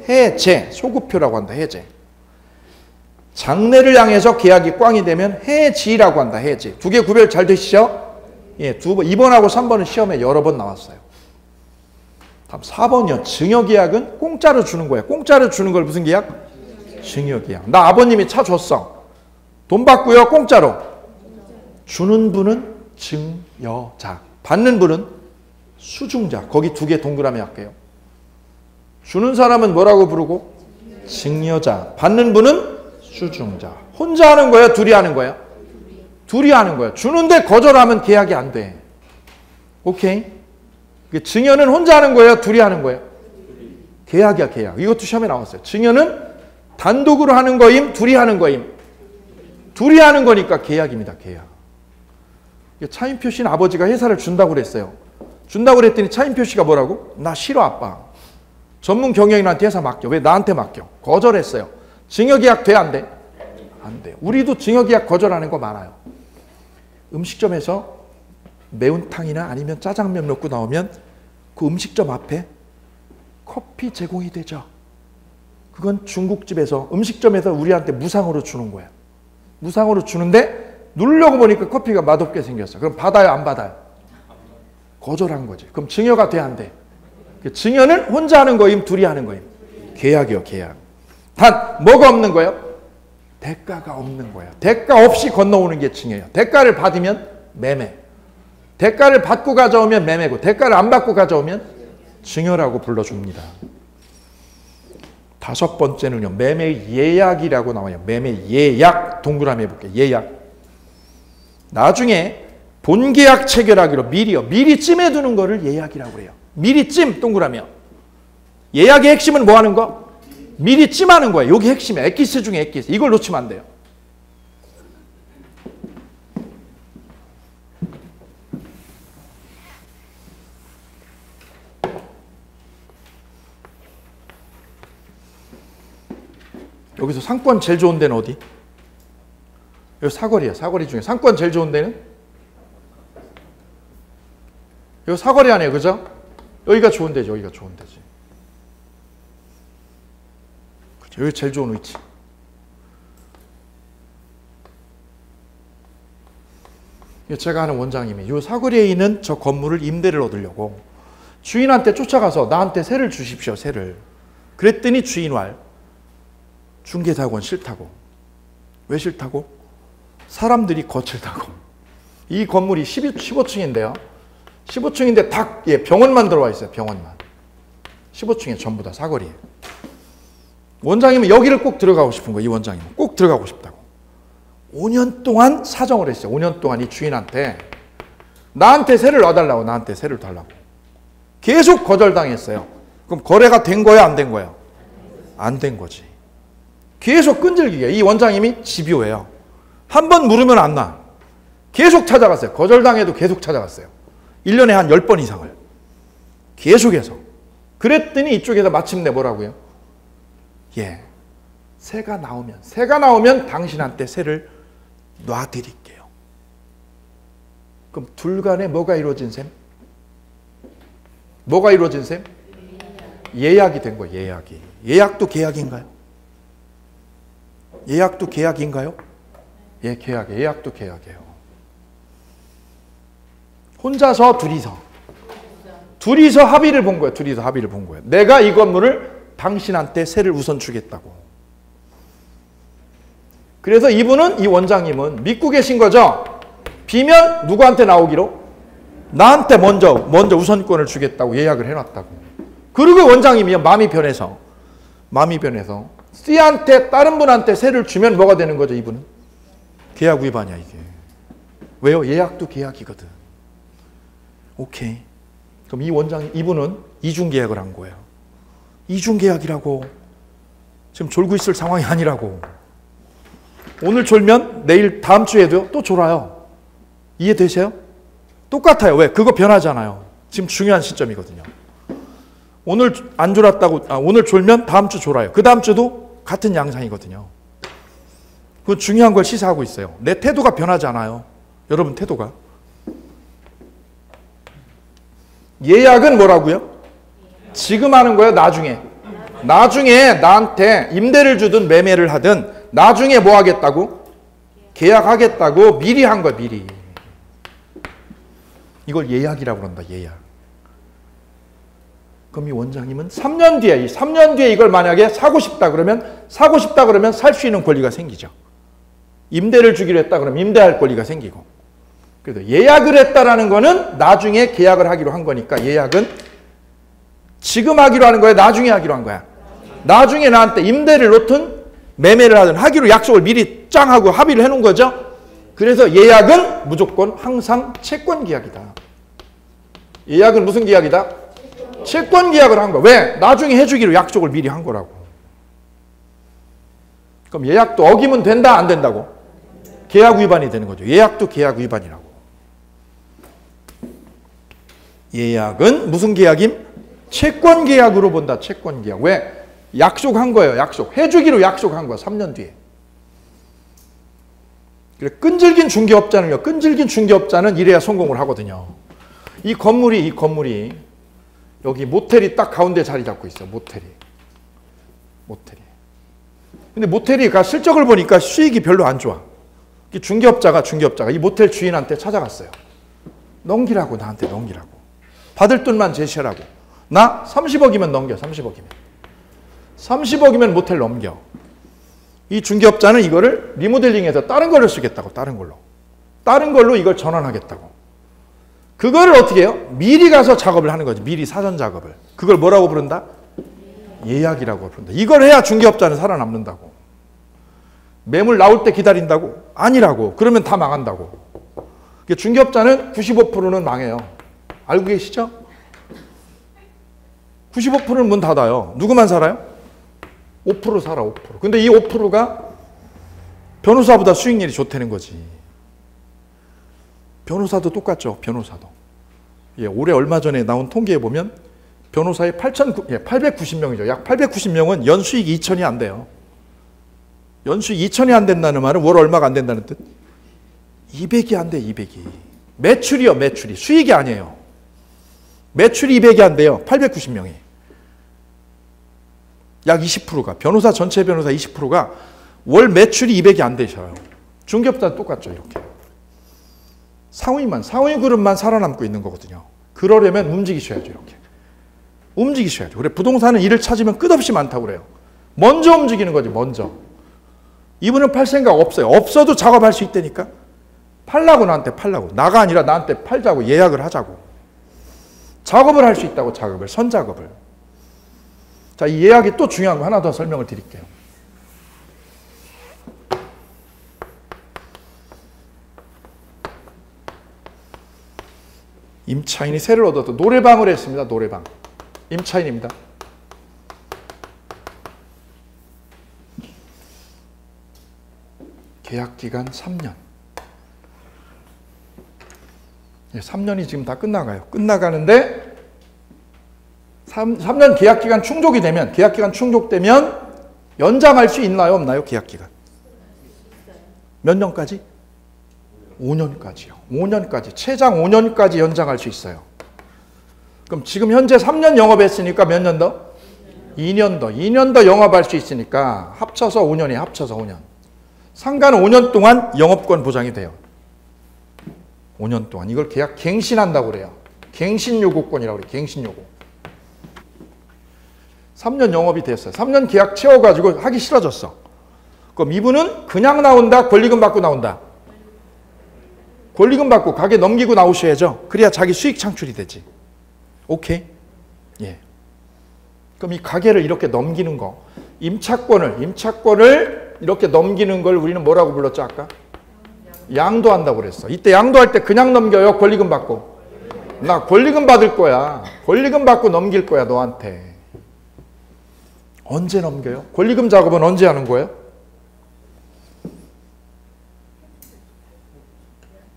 해제. 소급표라고 한다. 해제. 장래를 향해서 계약이 꽝이 되면 해지라고 한다. 해지. 두 개 구별 잘 되시죠? 예, 2번하고 3번은 시험에 여러 번 나왔어요. 다음 4번이요. 증여계약은 공짜로 주는 거예요. 공짜로 주는 걸 무슨 계약? 증여계약. 나 아버님이 차 줬어. 돈 받고요. 공짜로. 주는 분은 증여자. 받는 분은 수중자. 거기 두 개 동그라미 할게요. 주는 사람은 뭐라고 부르고? 증여자. 받는 분은 수중자. 혼자 하는 거예요? 둘이 하는 거예요? 둘이 하는 거예요. 주는데 거절하면 계약이 안 돼. 오케이? 증여는 혼자 하는 거예요? 둘이 하는 거예요? 계약이야, 계약. 이것도 시험에 나왔어요. 증여는 단독으로 하는 거임? 둘이 하는 거임? 둘이 하는 거니까 계약입니다, 계약. 차인표 씨는 아버지가 회사를 준다고 그랬어요. 준다고 그랬더니 차인표 씨가 뭐라고? 나 싫어, 아빠. 전문 경영인한테 회사 맡겨. 왜 나한테 맡겨? 거절했어요. 증여계약 돼, 안 돼? 안 돼. 우리도 증여계약 거절하는 거 많아요. 음식점에서 매운탕이나 아니면 짜장면 먹고 나오면 그 음식점 앞에 커피 제공이 되죠. 그건 중국집에서 음식점에서 우리한테 무상으로 주는 거야. 무상으로 주는데 누르려고 보니까 커피가 맛없게 생겼어. 그럼 받아요, 안 받아요? 거절한 거지. 그럼 증여가 돼, 안 돼? 증여는 혼자 하는 거임, 둘이 하는 거임? 계약이요, 계약. 단 뭐가 없는 거예요? 대가가 없는 거야. 대가 없이 건너오는 게 증여예요. 대가를 받으면 매매. 대가를 받고 가져오면 매매고 대가를 안 받고 가져오면 증여라고 불러줍니다. 5번째는요. 매매 예약이라고 나와요. 매매 예약. 동그라미 해볼게요. 예약. 나중에 본계약 체결하기로 미리 찜해두는 거를 예약이라고 그래요. 미리 찜. 동그라미요. 예약의 핵심은 뭐 하는 거? 미리 찜하는 거예요. 여기 핵심이에요. 엑기스 중에 엑기스. 이걸 놓치면 안 돼요. 여기서 상권 제일 좋은 데는 어디? 여기 사거리야. 사거리 중에 상권 제일 좋은 데는? 여기 사거리 아니에요. 그죠? 여기가 좋은 데죠. 여기가 좋은 데지. 그죠? 여기 제일 좋은 위치. 제가 아는 원장님이 이 사거리에 있는 저 건물을 임대를 얻으려고 주인한테 쫓아가서 나한테 세를 주십시오. 세를. 그랬더니 주인 말. 중개사건 싫다고. 왜 싫다고? 사람들이 거칠다고. 이 건물이 15층인데요. 15층인데 딱 병원만 들어와 있어요. 병원만. 15층에 전부 다 사거리에. 원장님은 여기를 꼭 들어가고 싶은 거예요. 이 원장님은 꼭 들어가고 싶다고. 5년 동안 사정을 했어요. 5년 동안 이 주인한테 나한테 세를 놔달라고. 나한테 세를 달라고. 계속 거절당했어요. 그럼 거래가 된 거야? 안 된 거야? 안 된 거지. 계속 끈질기게. 이 원장님이 집요해요. 한 번 물으면 안 나. 계속 찾아갔어요. 거절당해도 계속 찾아갔어요. 1년에 한 10번 이상을. 계속해서. 그랬더니 이쪽에서 마침내 뭐라고요? 예. 세가 나오면 당신한테 세를 놔드릴게요. 그럼 둘 간에 뭐가 이루어진 셈? 뭐가 이루어진 셈? 예약이 된 거예요. 예약이. 예약도 계약인가요? 예약도 계약인가요? 예, 계약이에요. 예약도 계약이에요. 혼자서 둘이서 합의를 본 거예요. 둘이서 합의를 본 거예요. 내가 이 건물을 당신한테 세를 우선 주겠다고. 그래서 이 원장님은 믿고 계신 거죠? 비면 누구한테 나오기로? 나한테 먼저 우선권을 주겠다고 예약을 해놨다고. 그리고 원장님이 마음이 변해서 C한테 다른 분한테 세를 주면 뭐가 되는 거죠? 이분은 계약 위반이야 이게. 왜요? 예약도 계약이거든. 오케이. 그럼 이분은 이중계약을 한 거예요. 이중계약이라고. 지금 졸고 있을 상황이 아니라고. 오늘 졸면 내일 다음 주에도 또 졸아요. 이해되세요? 똑같아요. 왜? 그거 변하잖아요. 지금 중요한 시점이거든요. 오늘 안 졸았다고, 오늘 졸면 다음 주 졸아요. 그 다음 주도 같은 양상이거든요. 그건 중요한 걸 시사하고 있어요. 내 태도가 변하지 않아요. 여러분 태도가. 예약은 뭐라고요? 지금 하는 거예요? 나중에? 나중에 나한테 임대를 주든 매매를 하든 나중에 뭐 하겠다고? 계약하겠다고 미리 한 거야, 미리. 이걸 예약이라고 그런다, 예약. 그럼 이 원장님은 3년 뒤에, 3년 뒤에 이걸 만약에 사고 싶다 그러면 살 수 있는 권리가 생기죠. 임대를 주기로 했다 그러면 임대할 권리가 생기고. 그래서 예약을 했다라는 거는 나중에 계약을 하기로 한 거니까 예약은 지금 하기로 하는 거야, 나중에 하기로 한 거야. 나중에 나한테 임대를 놓든 매매를 하든 하기로 약속을 미리 짱 하고 합의를 해놓은 거죠. 그래서 예약은 무조건 항상 채권 계약이다. 예약은 무슨 계약이다? 채권 계약을 한 거야. 왜? 나중에 해주기로 약속을 미리 한 거라고. 그럼 예약도 어기면 된다, 안 된다고? 계약 위반이 되는 거죠. 예약도 계약 위반이라고. 예약은 무슨 계약임? 채권 계약으로 본다. 채권 계약. 왜? 약속한 거예요. 약속. 해주기로 약속한 거야. 3년 뒤에. 그래, 끈질긴 중개업자는 이래야 성공을 하거든요. 이 건물이 여기 모텔이 딱 가운데 자리 잡고 있어. 모텔이. 근데 모텔이 실적을 보니까 수익이 별로 안 좋아. 중개업자가 이 모텔 주인한테 찾아갔어요. 넘기라고, 나한테 넘기라고. 받을 돈만 제시하라고. 나 30억이면 넘겨. 30억이면 모텔 넘겨. 이 중개업자는 이거를 리모델링해서 다른 걸로 쓰겠다고. 다른 걸로 이걸 전환하겠다고. 그거를 어떻게 해요? 미리 가서 작업을 하는 거지. 미리 사전 작업을. 그걸 뭐라고 부른다? 예약이라고 부른다. 이걸 해야 중개업자는 살아남는다고. 매물 나올 때 기다린다고? 아니라고. 그러면 다 망한다고. 중개업자는 95%는 망해요. 알고 계시죠? 95%는 문 닫아요. 누구만 살아요? 5% 살아, 5%. 근데 이 5%가 변호사보다 수익률이 좋다는 거지. 변호사도 똑같죠. 변호사도. 올해 얼마 전에 나온 통계에 보면 변호사의 890명이죠. 약 890명은 연수익이 2천이 안 돼요. 연수익 2천이 안 된다는 말은 월 얼마가 안 된다는 뜻? 200이 안 돼, 200이. 매출이요, 매출이. 수익이 아니에요. 매출이 200이 안 돼요. 890명이. 약 20%가, 전체 변호사 20%가 월 매출이 200이 안 되셔요. 중개업자는 똑같죠, 이렇게. 상위 그룹만 살아남고 있는 거거든요. 그러려면 움직이셔야죠, 이렇게. 움직이셔야죠. 그래, 부동산은 일을 찾으면 끝없이 많다고 그래요. 먼저 움직이는 거지, 먼저. 이분은 팔 생각 없어요. 없어도 작업할 수 있다니까. 팔라고, 나한테 팔라고. 나가 아니라 나한테 팔자고, 예약을 하자고. 작업을 할 수 있다고, 선작업을. 자, 이 예약이 또 중요한 거 하나 더 설명을 드릴게요. 임차인이 세를 얻어서 노래방을 했습니다. 노래방. 임차인입니다. 계약기간 3년. 3년이 지금 다 끝나가요. 끝나가는데 3년 계약기간 충족되면 연장할 수 있나요? 없나요? 계약기간. 몇 년까지? 5년까지요. 5년까지. 최장 5년까지 연장할 수 있어요. 그럼 지금 현재 3년 영업했으니까 몇 년 더? 2년 더. 2년 더 영업할 수 있으니까 합쳐서 5년이에요. 합쳐서 5년. 상가는 5년 동안 영업권 보장이 돼요. 5년 동안. 이걸 계약 갱신한다고 그래요. 갱신요구권이라고 그래요. 갱신요구. 3년 영업이 됐어요. 3년 계약 채워가지고 하기 싫어졌어. 그럼 이분은 그냥 나온다? 권리금 받고 나온다? 권리금 받고 가게 넘기고 나오셔야죠. 그래야 자기 수익 창출이 되지. 오케이? 예. 그럼 이 가게를 이렇게 넘기는 거, 임차권을 이렇게 넘기는 걸 우리는 뭐라고 불렀죠, 아까? 양도한다고 그랬어. 이때 양도할 때 그냥 넘겨요? 권리금 받고? 나 권리금 받을 거야. 권리금 받고 넘길 거야, 너한테. 언제 넘겨요? 권리금 작업은 언제 하는 거예요?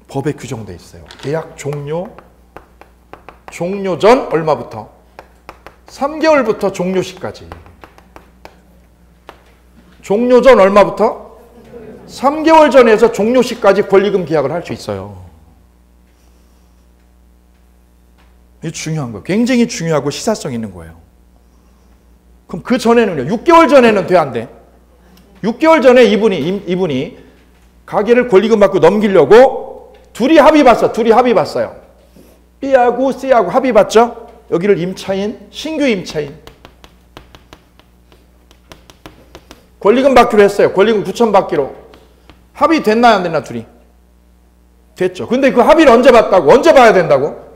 법에 규정돼 있어요. 계약 종료 전 얼마부터? 3개월부터 종료 시까지. 종료 전 얼마부터? 3개월 전에서 종료 시까지 권리금 계약을 할 수 있어요. 이게 중요한 거예요. 굉장히 중요하고 시사성 있는 거예요. 그럼 그 전에는요? 6개월 전에는 돼, 안 돼? 6개월 전에 이분이 가게를 권리금 받고 넘기려고 둘이 합의 봤어요. B하고 C하고 합의 봤죠? 여기를 임차인, 신규 임차인. 권리금 받기로 했어요. 권리금 9천 받기로. 합의 됐나요? 안 됐나? 둘이? 됐죠. 근데 그 합의를 언제 봤다고? 언제 봐야 된다고?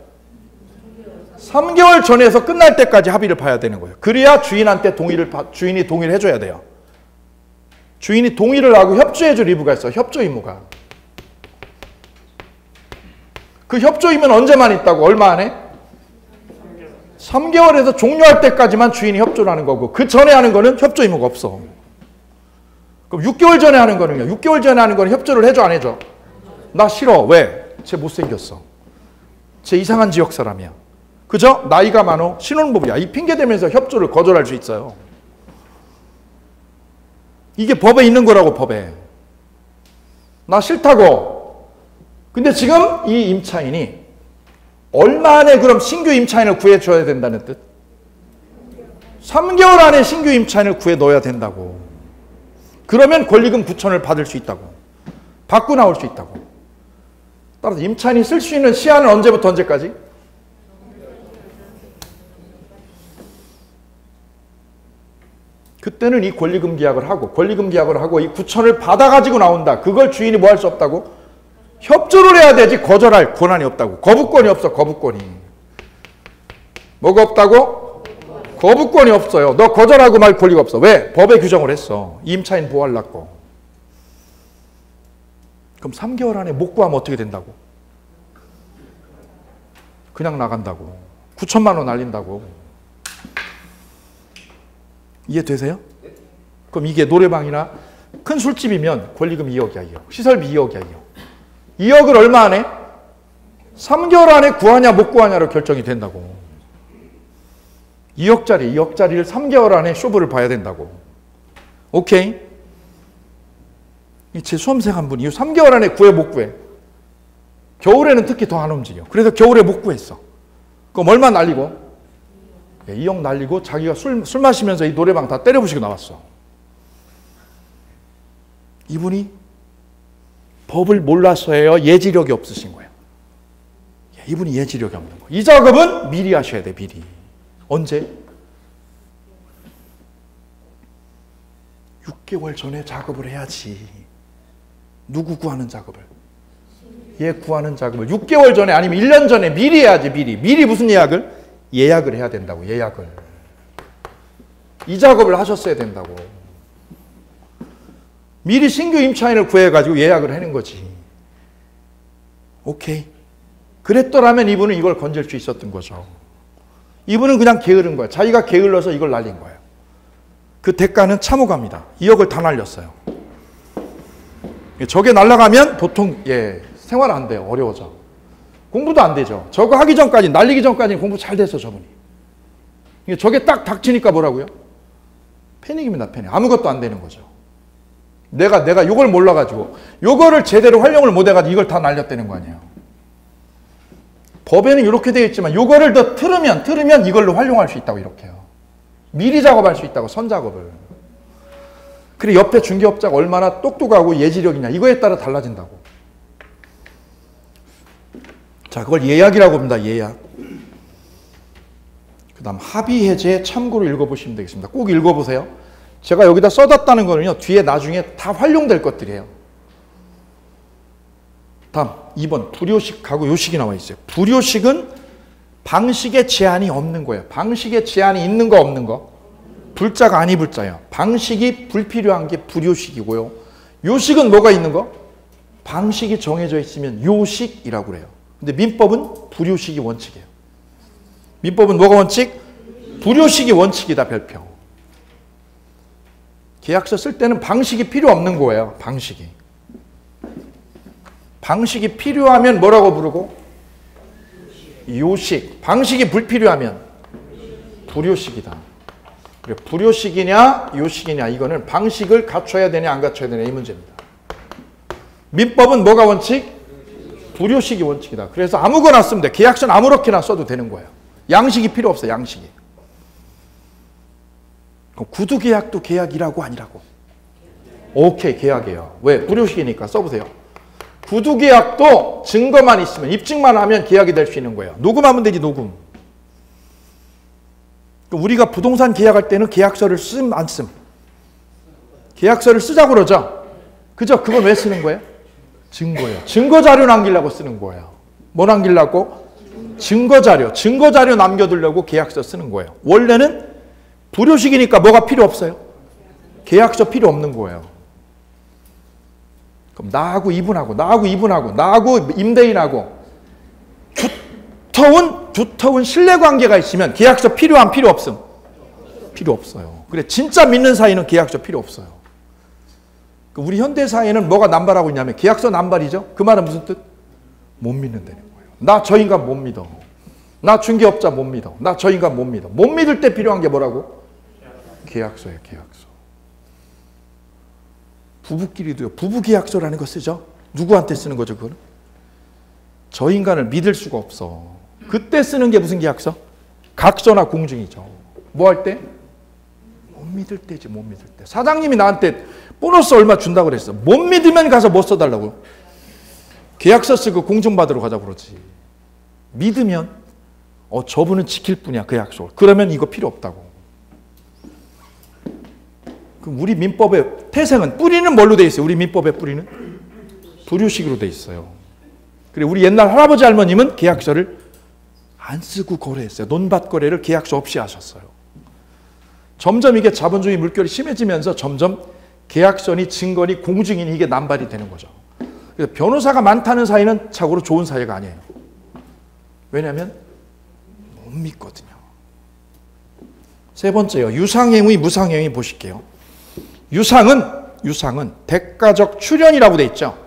3개월 전에서 끝날 때까지 합의를 봐야 되는 거예요. 그래야 주인한테 주인이 동의를 해줘야 돼요. 주인이 동의를 하고 협조해줄 의무가 있어요. 협조 의무가. 그 협조 의무는 언제만 있다고? 얼마 안에? 3개월에서 종료할 때까지만 주인이 협조를 하는 거고 그 전에 하는 거는 협조 의무가 없어. 그럼 6개월 전에 하는 거는요? 6개월 전에 하는 거는 협조를 해줘 안 해줘? 나 싫어. 왜? 쟤 못생겼어. 쟤 이상한 지역 사람이야. 그죠? 나이가 많어. 신혼부부야. 이 핑계 대면서 협조를 거절할 수 있어요. 이게 법에 있는 거라고 법에. 나 싫다고. 근데 지금 이 임차인이 얼마 안에 그럼 신규 임차인을 구해줘야 된다는 뜻? 3개월 안에 신규 임차인을 구해 넣어야 된다고. 그러면 권리금 9천을 받을 수 있다고. 받고 나올 수 있다고. 따라서 임차인이 쓸 수 있는 시한은 언제부터 언제까지? 그때는 이 권리금 계약을 하고 이 9천을 받아가지고 나온다. 그걸 주인이 뭐 할 수 없다고? 협조를 해야 되지 거절할 권한이 없다고. 거부권이 없어. 거부권이. 뭐가 없다고? 거부권이 없어요. 너 거절하고 말 권리가 없어. 왜? 법에 규정을 했어. 임차인 보호하려고. 그럼 3개월 안에 못 구하면 어떻게 된다고? 그냥 나간다고. 9천만 원 날린다고. 이해되세요? 그럼 이게 노래방이나 큰 술집이면 권리금 2억이야. 2억. 시설비 2억이야. 2억. 2억을 얼마 안에? 3개월 안에 구하냐 못 구하냐로 결정이 된다고. 2억짜리를 3개월 안에 쇼부를 봐야 된다고. 오케이? 제 수험생 한 분이 3개월 안에 구해 못 구해? 겨울에는 특히 더 안 움직여. 그래서 겨울에 못 구했어. 그럼 얼마 날리고? 2억 날리고 자기가 술 마시면서 이 노래방 다 때려부시고 나왔어. 이분이 법을 몰라서예요? 예지력이 없으신 거예요? 이분이 예지력이 없는 거예요. 이 작업은 미리 하셔야 돼. 미리. 언제? 6개월 전에 작업을 해야지. 누구 구하는 작업을? 얘 구하는 작업을 6개월 전에 아니면 1년 전에 미리 해야지. 미리 무슨 예약을? 예약을 해야 된다고. 예약을. 이 작업을 하셨어야 된다고. 미리 신규 임차인을 구해가지고 예약을 하는 거지. 오케이. 그랬더라면 이분은 이걸 건질 수 있었던 거죠. 이분은 그냥 게으른 거야. 자기가 게을러서 이걸 날린 거예요. 그 대가는 참호가입니다. 2억을 다 날렸어요. 저게 날아가면 보통 생활 안 돼요. 어려워져. 공부도 안 되죠. 저거 하기 전까지, 날리기 전까지는 공부 잘 됐어, 저분이. 저게 딱 닥치니까 뭐라고요? 패닉입니다, 패닉. 아무것도 안 되는 거죠. 내가 이걸 몰라가지고, 요거를 제대로 활용을 못 해가지고 이걸 다 날렸다는 거 아니에요. 법에는 이렇게 되어 있지만, 요거를 더 틀으면 이걸로 활용할 수 있다고, 이렇게요. 미리 작업할 수 있다고, 선작업을. 그래, 옆에 중개업자가 얼마나 똑똑하고 예지력이냐, 이거에 따라 달라진다고. 자, 그걸 예약이라고 합니다. 예약. 그 다음 합의해제 참고로 읽어보시면 되겠습니다. 꼭 읽어보세요. 제가 여기다 써놨다는 거는요. 뒤에 나중에 다 활용될 것들이에요. 다음 2번 불효식하고 요식이 나와 있어요. 불효식은 방식에 제한이 없는 거예요. 방식에 제한이 있는 거 없는 거. 불자가 아니 불자예요. 방식이 불필요한 게 불효식이고요. 요식은 뭐가 있는 거? 방식이 정해져 있으면 요식이라고 그래요. 근데 민법은 불효식이 원칙이에요. 민법은 뭐가 원칙? 불효식이 원칙이다, 별표. 계약서 쓸 때는 방식이 필요 없는 거예요. 방식이. 방식이 필요하면 뭐라고 부르고? 요식. 방식이 불필요하면 불효식이다. 그래, 불효식이냐 요식이냐 이거는 방식을 갖춰야 되냐 안 갖춰야 되냐 이 문제입니다. 민법은 뭐가 원칙? 불효식이 원칙이다. 그래서 아무거나 쓰면 돼. 계약서는 아무렇게나 써도 되는 거예요. 양식이 필요 없어. 양식이. 그럼 구두 계약도 계약이라고 아니라고? 오케이, 계약이에요. 왜? 불효식이니까 써보세요. 구두계약도 증거만 있으면, 입증만 하면 계약이 될 수 있는 거예요. 녹음하면 되지, 녹음. 우리가 부동산 계약할 때는 계약서를 씀, 안 씀? 계약서를 쓰자고 그러죠. 그죠? 그건 왜 쓰는 거예요? 증거예요. 증거자료 남기려고 쓰는 거예요. 뭐 남기려고? 증거자료. 증거자료 남겨두려고 계약서 쓰는 거예요. 원래는 불효식이니까 뭐가 필요 없어요? 계약서 필요 없는 거예요. 그럼 나하고 이분하고 임대인하고 두터운 신뢰관계가 있으면 계약서 필요 없음? 필요 없어요. 그래, 진짜 믿는 사이는 계약서 필요 없어요. 우리 현대 사회는 뭐가 남발하고 있냐면 계약서 남발이죠. 그 말은 무슨 뜻? 못 믿는다는 거예요. 나 저 인간 못 믿어. 나 중개업자 못 믿어. 나 저 인간 못 믿어. 못 믿을 때 필요한 게 뭐라고? 계약서예요, 계약서. 부부끼리도요. 부부계약서라는 거 쓰죠. 누구한테 쓰는 거죠, 그거는? 저 인간을 믿을 수가 없어. 그때 쓰는 게 무슨 계약서? 각서나 공증이죠. 뭐 할 때? 못 믿을 때지, 못 믿을 때. 사장님이 나한테 보너스 얼마 준다고 그랬어. 못 믿으면 가서 뭐 써달라고? 계약서 쓰고 공증 받으러 가자고 그러지. 믿으면 저분은 지킬 뿐이야, 그 약속을. 그러면 이거 필요 없다고. 그럼 우리 민법의 태생은, 뿌리는 뭘로 돼 있어요? 우리 민법의 뿌리는? 불효식으로 돼 있어요. 그래, 우리 옛날 할아버지 할머님은 계약서를 안 쓰고 거래했어요. 논밭 거래를 계약서 없이 하셨어요. 점점 이게 자본주의 물결이 심해지면서 점점 계약서니 증거니 공증이니 이게 남발이 되는 거죠. 그래서 변호사가 많다는 사이는 참고로 좋은 사이가 아니에요. 왜냐하면 못 믿거든요. 세 번째요. 유상행위, 무상행위 보실게요. 유상은 대가적 출연이라고 돼 있죠.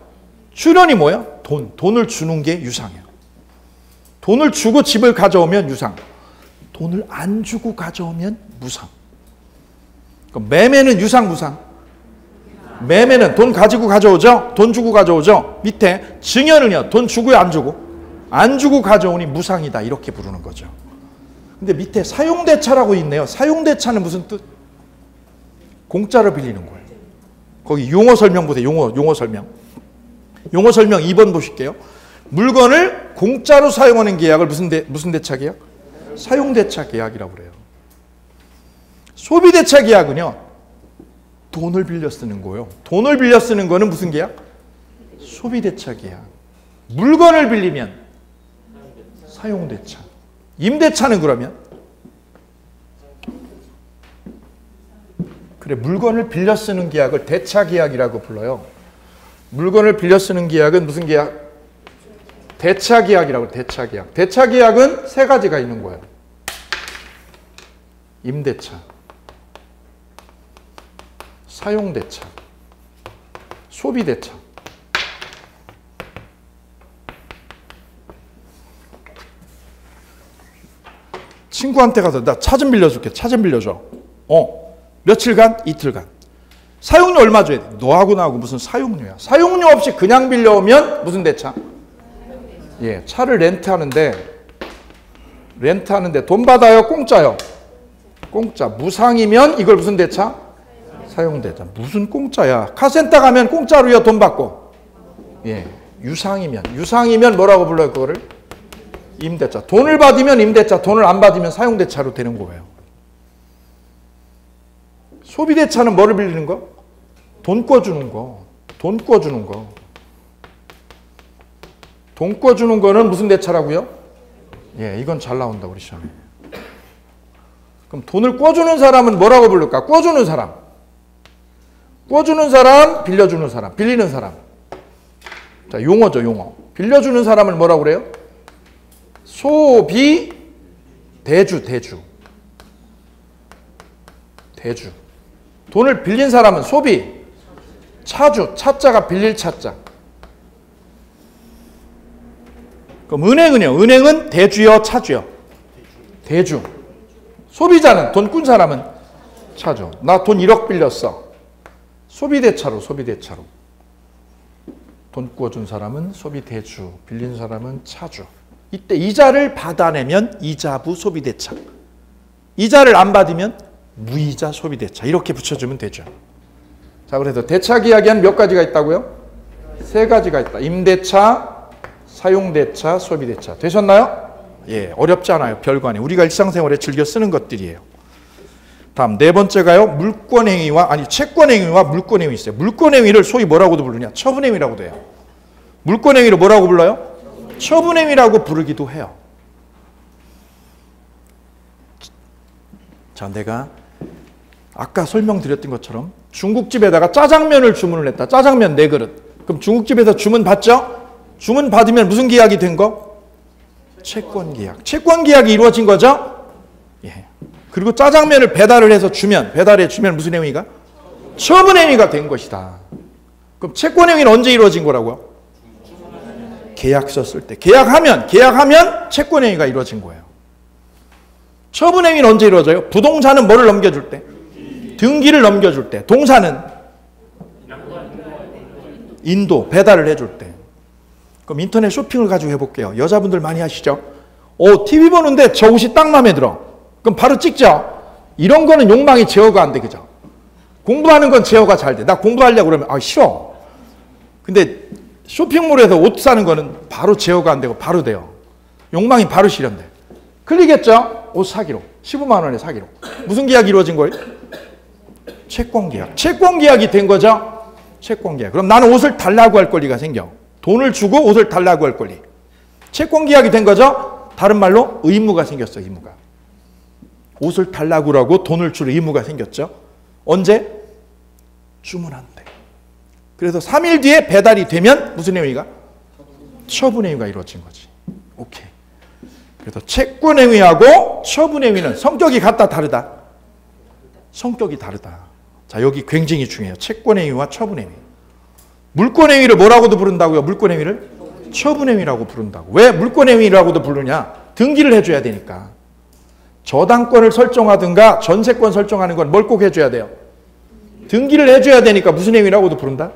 출연이 뭐예요? 돈을 주는 게 유상이에요. 돈을 주고 집을 가져오면 유상. 돈을 안 주고 가져오면 무상. 그럼 매매는 유상, 무상? 매매는 돈 가지고 가져오죠? 돈 주고 가져오죠? 밑에 증여는요? 돈 주고요, 안 주고? 안 주고 가져오니 무상이다. 이렇게 부르는 거죠. 근데 밑에 사용대차라고 있네요. 사용대차는 무슨 뜻? 공짜로 빌리는 거예요. 거기 용어 설명 보세요. 용어 설명. 용어 설명 2번 보실게요. 물건을 공짜로 사용하는 계약을 무슨 대차 계약? 사용대차 계약이라고 그래요. 소비대차 계약은요. 돈을 빌려 쓰는 거예요. 돈을 빌려 쓰는 거는 무슨 계약? 소비대차 계약. 물건을 빌리면 사용대차. 임대차는 그러면? 그래, 물건을 빌려 쓰는 계약을 대차 계약이라고 불러요. 물건을 빌려 쓰는 계약은 무슨 계약? 대차 계약이라고. 대차 계약. 대차 계약은 세 가지가 있는 거예요. 임대차, 사용대차, 소비대차. 친구한테 가서 나 차 좀 빌려줄게. 차 좀 빌려줘. 며칠간? 이틀간. 사용료 얼마 줘야 돼? 너하고 나하고 무슨 사용료야. 사용료 없이 그냥 빌려오면 무슨 대차? 예, 차를 렌트하는데 돈 받아요? 공짜요? 공짜. 무상이면 이걸 무슨 대차? 사용대차. 무슨 공짜야? 카센터 가면 공짜로요, 돈 받고. 예, 유상이면 뭐라고 불러요, 그거를? 임대차. 돈을 받으면 임대차, 돈을 안 받으면 사용대차로 되는 거예요. 소비대차는 뭐를 빌리는 거? 돈 꿔주는 거. 돈 꿔주는 거. 돈 꿔주는 거는 무슨 대차라고요? 예, 이건 잘 나온다, 우리 시험에. 그럼 돈을 꿔주는 사람은 뭐라고 부를까? 꿔주는 사람. 꿔주는 사람, 빌려주는 사람, 빌리는 사람. 자, 용어죠, 용어. 빌려주는 사람을 뭐라고 그래요? 소비, 대주. 돈을 빌린 사람은 소비, 차주, 차자가 빌릴 차자. 그럼 은행은요? 은행은 대주요, 차주요? 대주. 소비자는, 돈 꾼 사람은 차주. 나 돈 1억 빌렸어. 소비대차로. 돈 꿔준 사람은 소비대주, 빌린 사람은 차주. 이때 이자를 받아내면 이자부 소비대차. 이자를 안 받으면 무이자 소비대차. 이렇게 붙여주면 되죠. 자, 그래서 대차 계약에는 몇 가지가 있다고요? 3가지가 있다. 임대차, 사용대차, 소비대차. 되셨나요? 예, 어렵지 않아요. 별거 아니에요. 우리가 일상생활에 즐겨 쓰는 것들이에요. 다음 4번째가요. 물권행위와 채권행위와 물권행위 있어요. 물권행위를 소위 뭐라고도 부르냐? 처분행위라고도 해요. 물권행위를 뭐라고 불러요? 처분행위라고 부르기도 해요. 자, 내가 아까 설명드렸던 것처럼 중국집에다가 짜장면을 주문을 했다. 짜장면 4그릇. 그럼 중국집에서 주문 받죠? 주문 받으면 무슨 계약이 된 거? 채권 계약. 채권 계약이 이루어진 거죠? 예. 그리고 짜장면을 배달해 주면 무슨 행위가? 처분 행위가 된 것이다. 그럼 채권 행위는 언제 이루어진 거라고요? 계약서 쓸 때. 계약하면 채권 행위가 이루어진 거예요. 처분 행위는 언제 이루어져요? 부동산은 뭐를 넘겨줄 때? 등기를 넘겨줄 때. 동사는 인도, 배달을 해줄 때. 그럼 인터넷 쇼핑을 가지고 해볼게요. 여자분들 많이 하시죠? TV 보는데 저 옷이 딱 마음에 들어. 그럼 바로 찍죠? 이런 거는 욕망이 제어가 안 돼, 그죠? 공부하는 건 제어가 잘 돼. 나 공부하려고 그러면, 싫어. 근데 쇼핑몰에서 옷 사는 거는 바로 제어가 안 되고 바로 돼요. 욕망이 바로 실현돼. 클릭했죠? 옷 사기로. 15만 원에 사기로. 무슨 계약이 이루어진 거예요? 채권 계약. 채권 계약이 된 거죠? 채권 계약. 그럼 나는 옷을 달라고 할 권리가 생겨. 돈을 주고 옷을 달라고 할 권리. 채권 계약이 된 거죠? 다른 말로 의무가 생겼어, 의무가. 옷을 달라고 하고 돈을 줄 의무가 생겼죠. 언제? 주문한 때. 그래서 3일 뒤에 배달이 되면 무슨 행위가? 처분 행위가 이루어진 거지. 오케이. 그래서 채권 행위하고 처분 행위는 성격이 같다, 다르다? 성격이 다르다. 자, 여기 굉장히 중요해요. 채권 행위와 처분 행위. 물권 행위를 뭐라고도 부른다고요? 물권 행위를? 처분 행위라고 부른다고. 왜 물권 행위라고도 부르냐? 등기를 해줘야 되니까. 저당권을 설정하든가 전세권 설정하는 건 뭘 꼭 해줘야 돼요? 등기를 해줘야 되니까 무슨 행위라고도 부른다?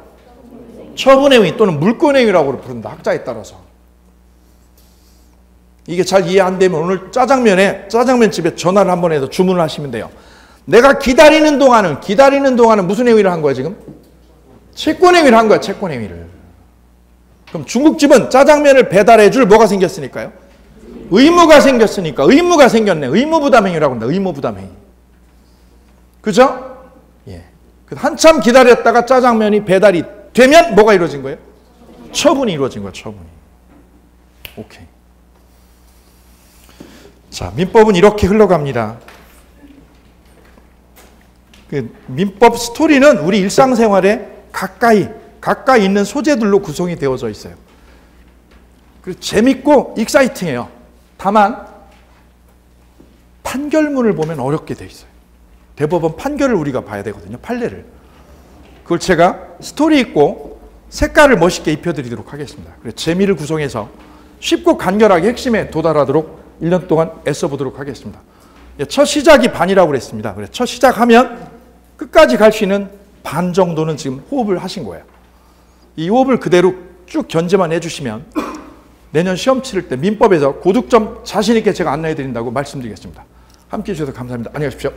처분 행위 또는 물권 행위라고 부른다. 학자에 따라서. 이게 잘 이해 안 되면 오늘 짜장면집에 전화를 한번 해서 주문을 하시면 돼요. 내가 기다리는 동안은 무슨 행위를 한 거야 지금? 채권 행위를 한 거야. 채권 행위를. 그럼 중국집은 짜장면을 배달해 줄 뭐가 생겼으니까요? 의무가 생겼으니까 의무가 생겼네. 의무부담행위라고 한다. 의무부담행위. 그죠? 예. 한참 기다렸다가 짜장면이 배달이 되면 뭐가 이루어진 거예요? 처분이 이루어진 거예요. 처분이. 오케이. 자, 민법은 이렇게 흘러갑니다. 민법 스토리는 우리 일상생활에 가까이 있는 소재들로 구성이 되어져 있어요. 그리고 재밌고 익사이팅해요. 다만 판결문을 보면 어렵게 돼 있어요. 대법원 판결을 우리가 봐야 되거든요. 판례를. 그걸 제가 스토리 있고 색깔을 멋있게 입혀드리도록 하겠습니다. 그래서 재미를 구성해서 쉽고 간결하게 핵심에 도달하도록 1년 동안 애써보도록 하겠습니다. 첫 시작이 반이라고 그랬습니다. 그래서 첫 시작하면 끝까지 갈 수 있는 반 정도는 지금 호흡을 하신 거예요. 이 호흡을 그대로 쭉 견제만 해주시면 내년 시험 치를 때 민법에서 고득점 자신 있게 제가 안내해 드린다고 말씀드리겠습니다. 함께해 주셔서 감사합니다. 안녕히 가십시오.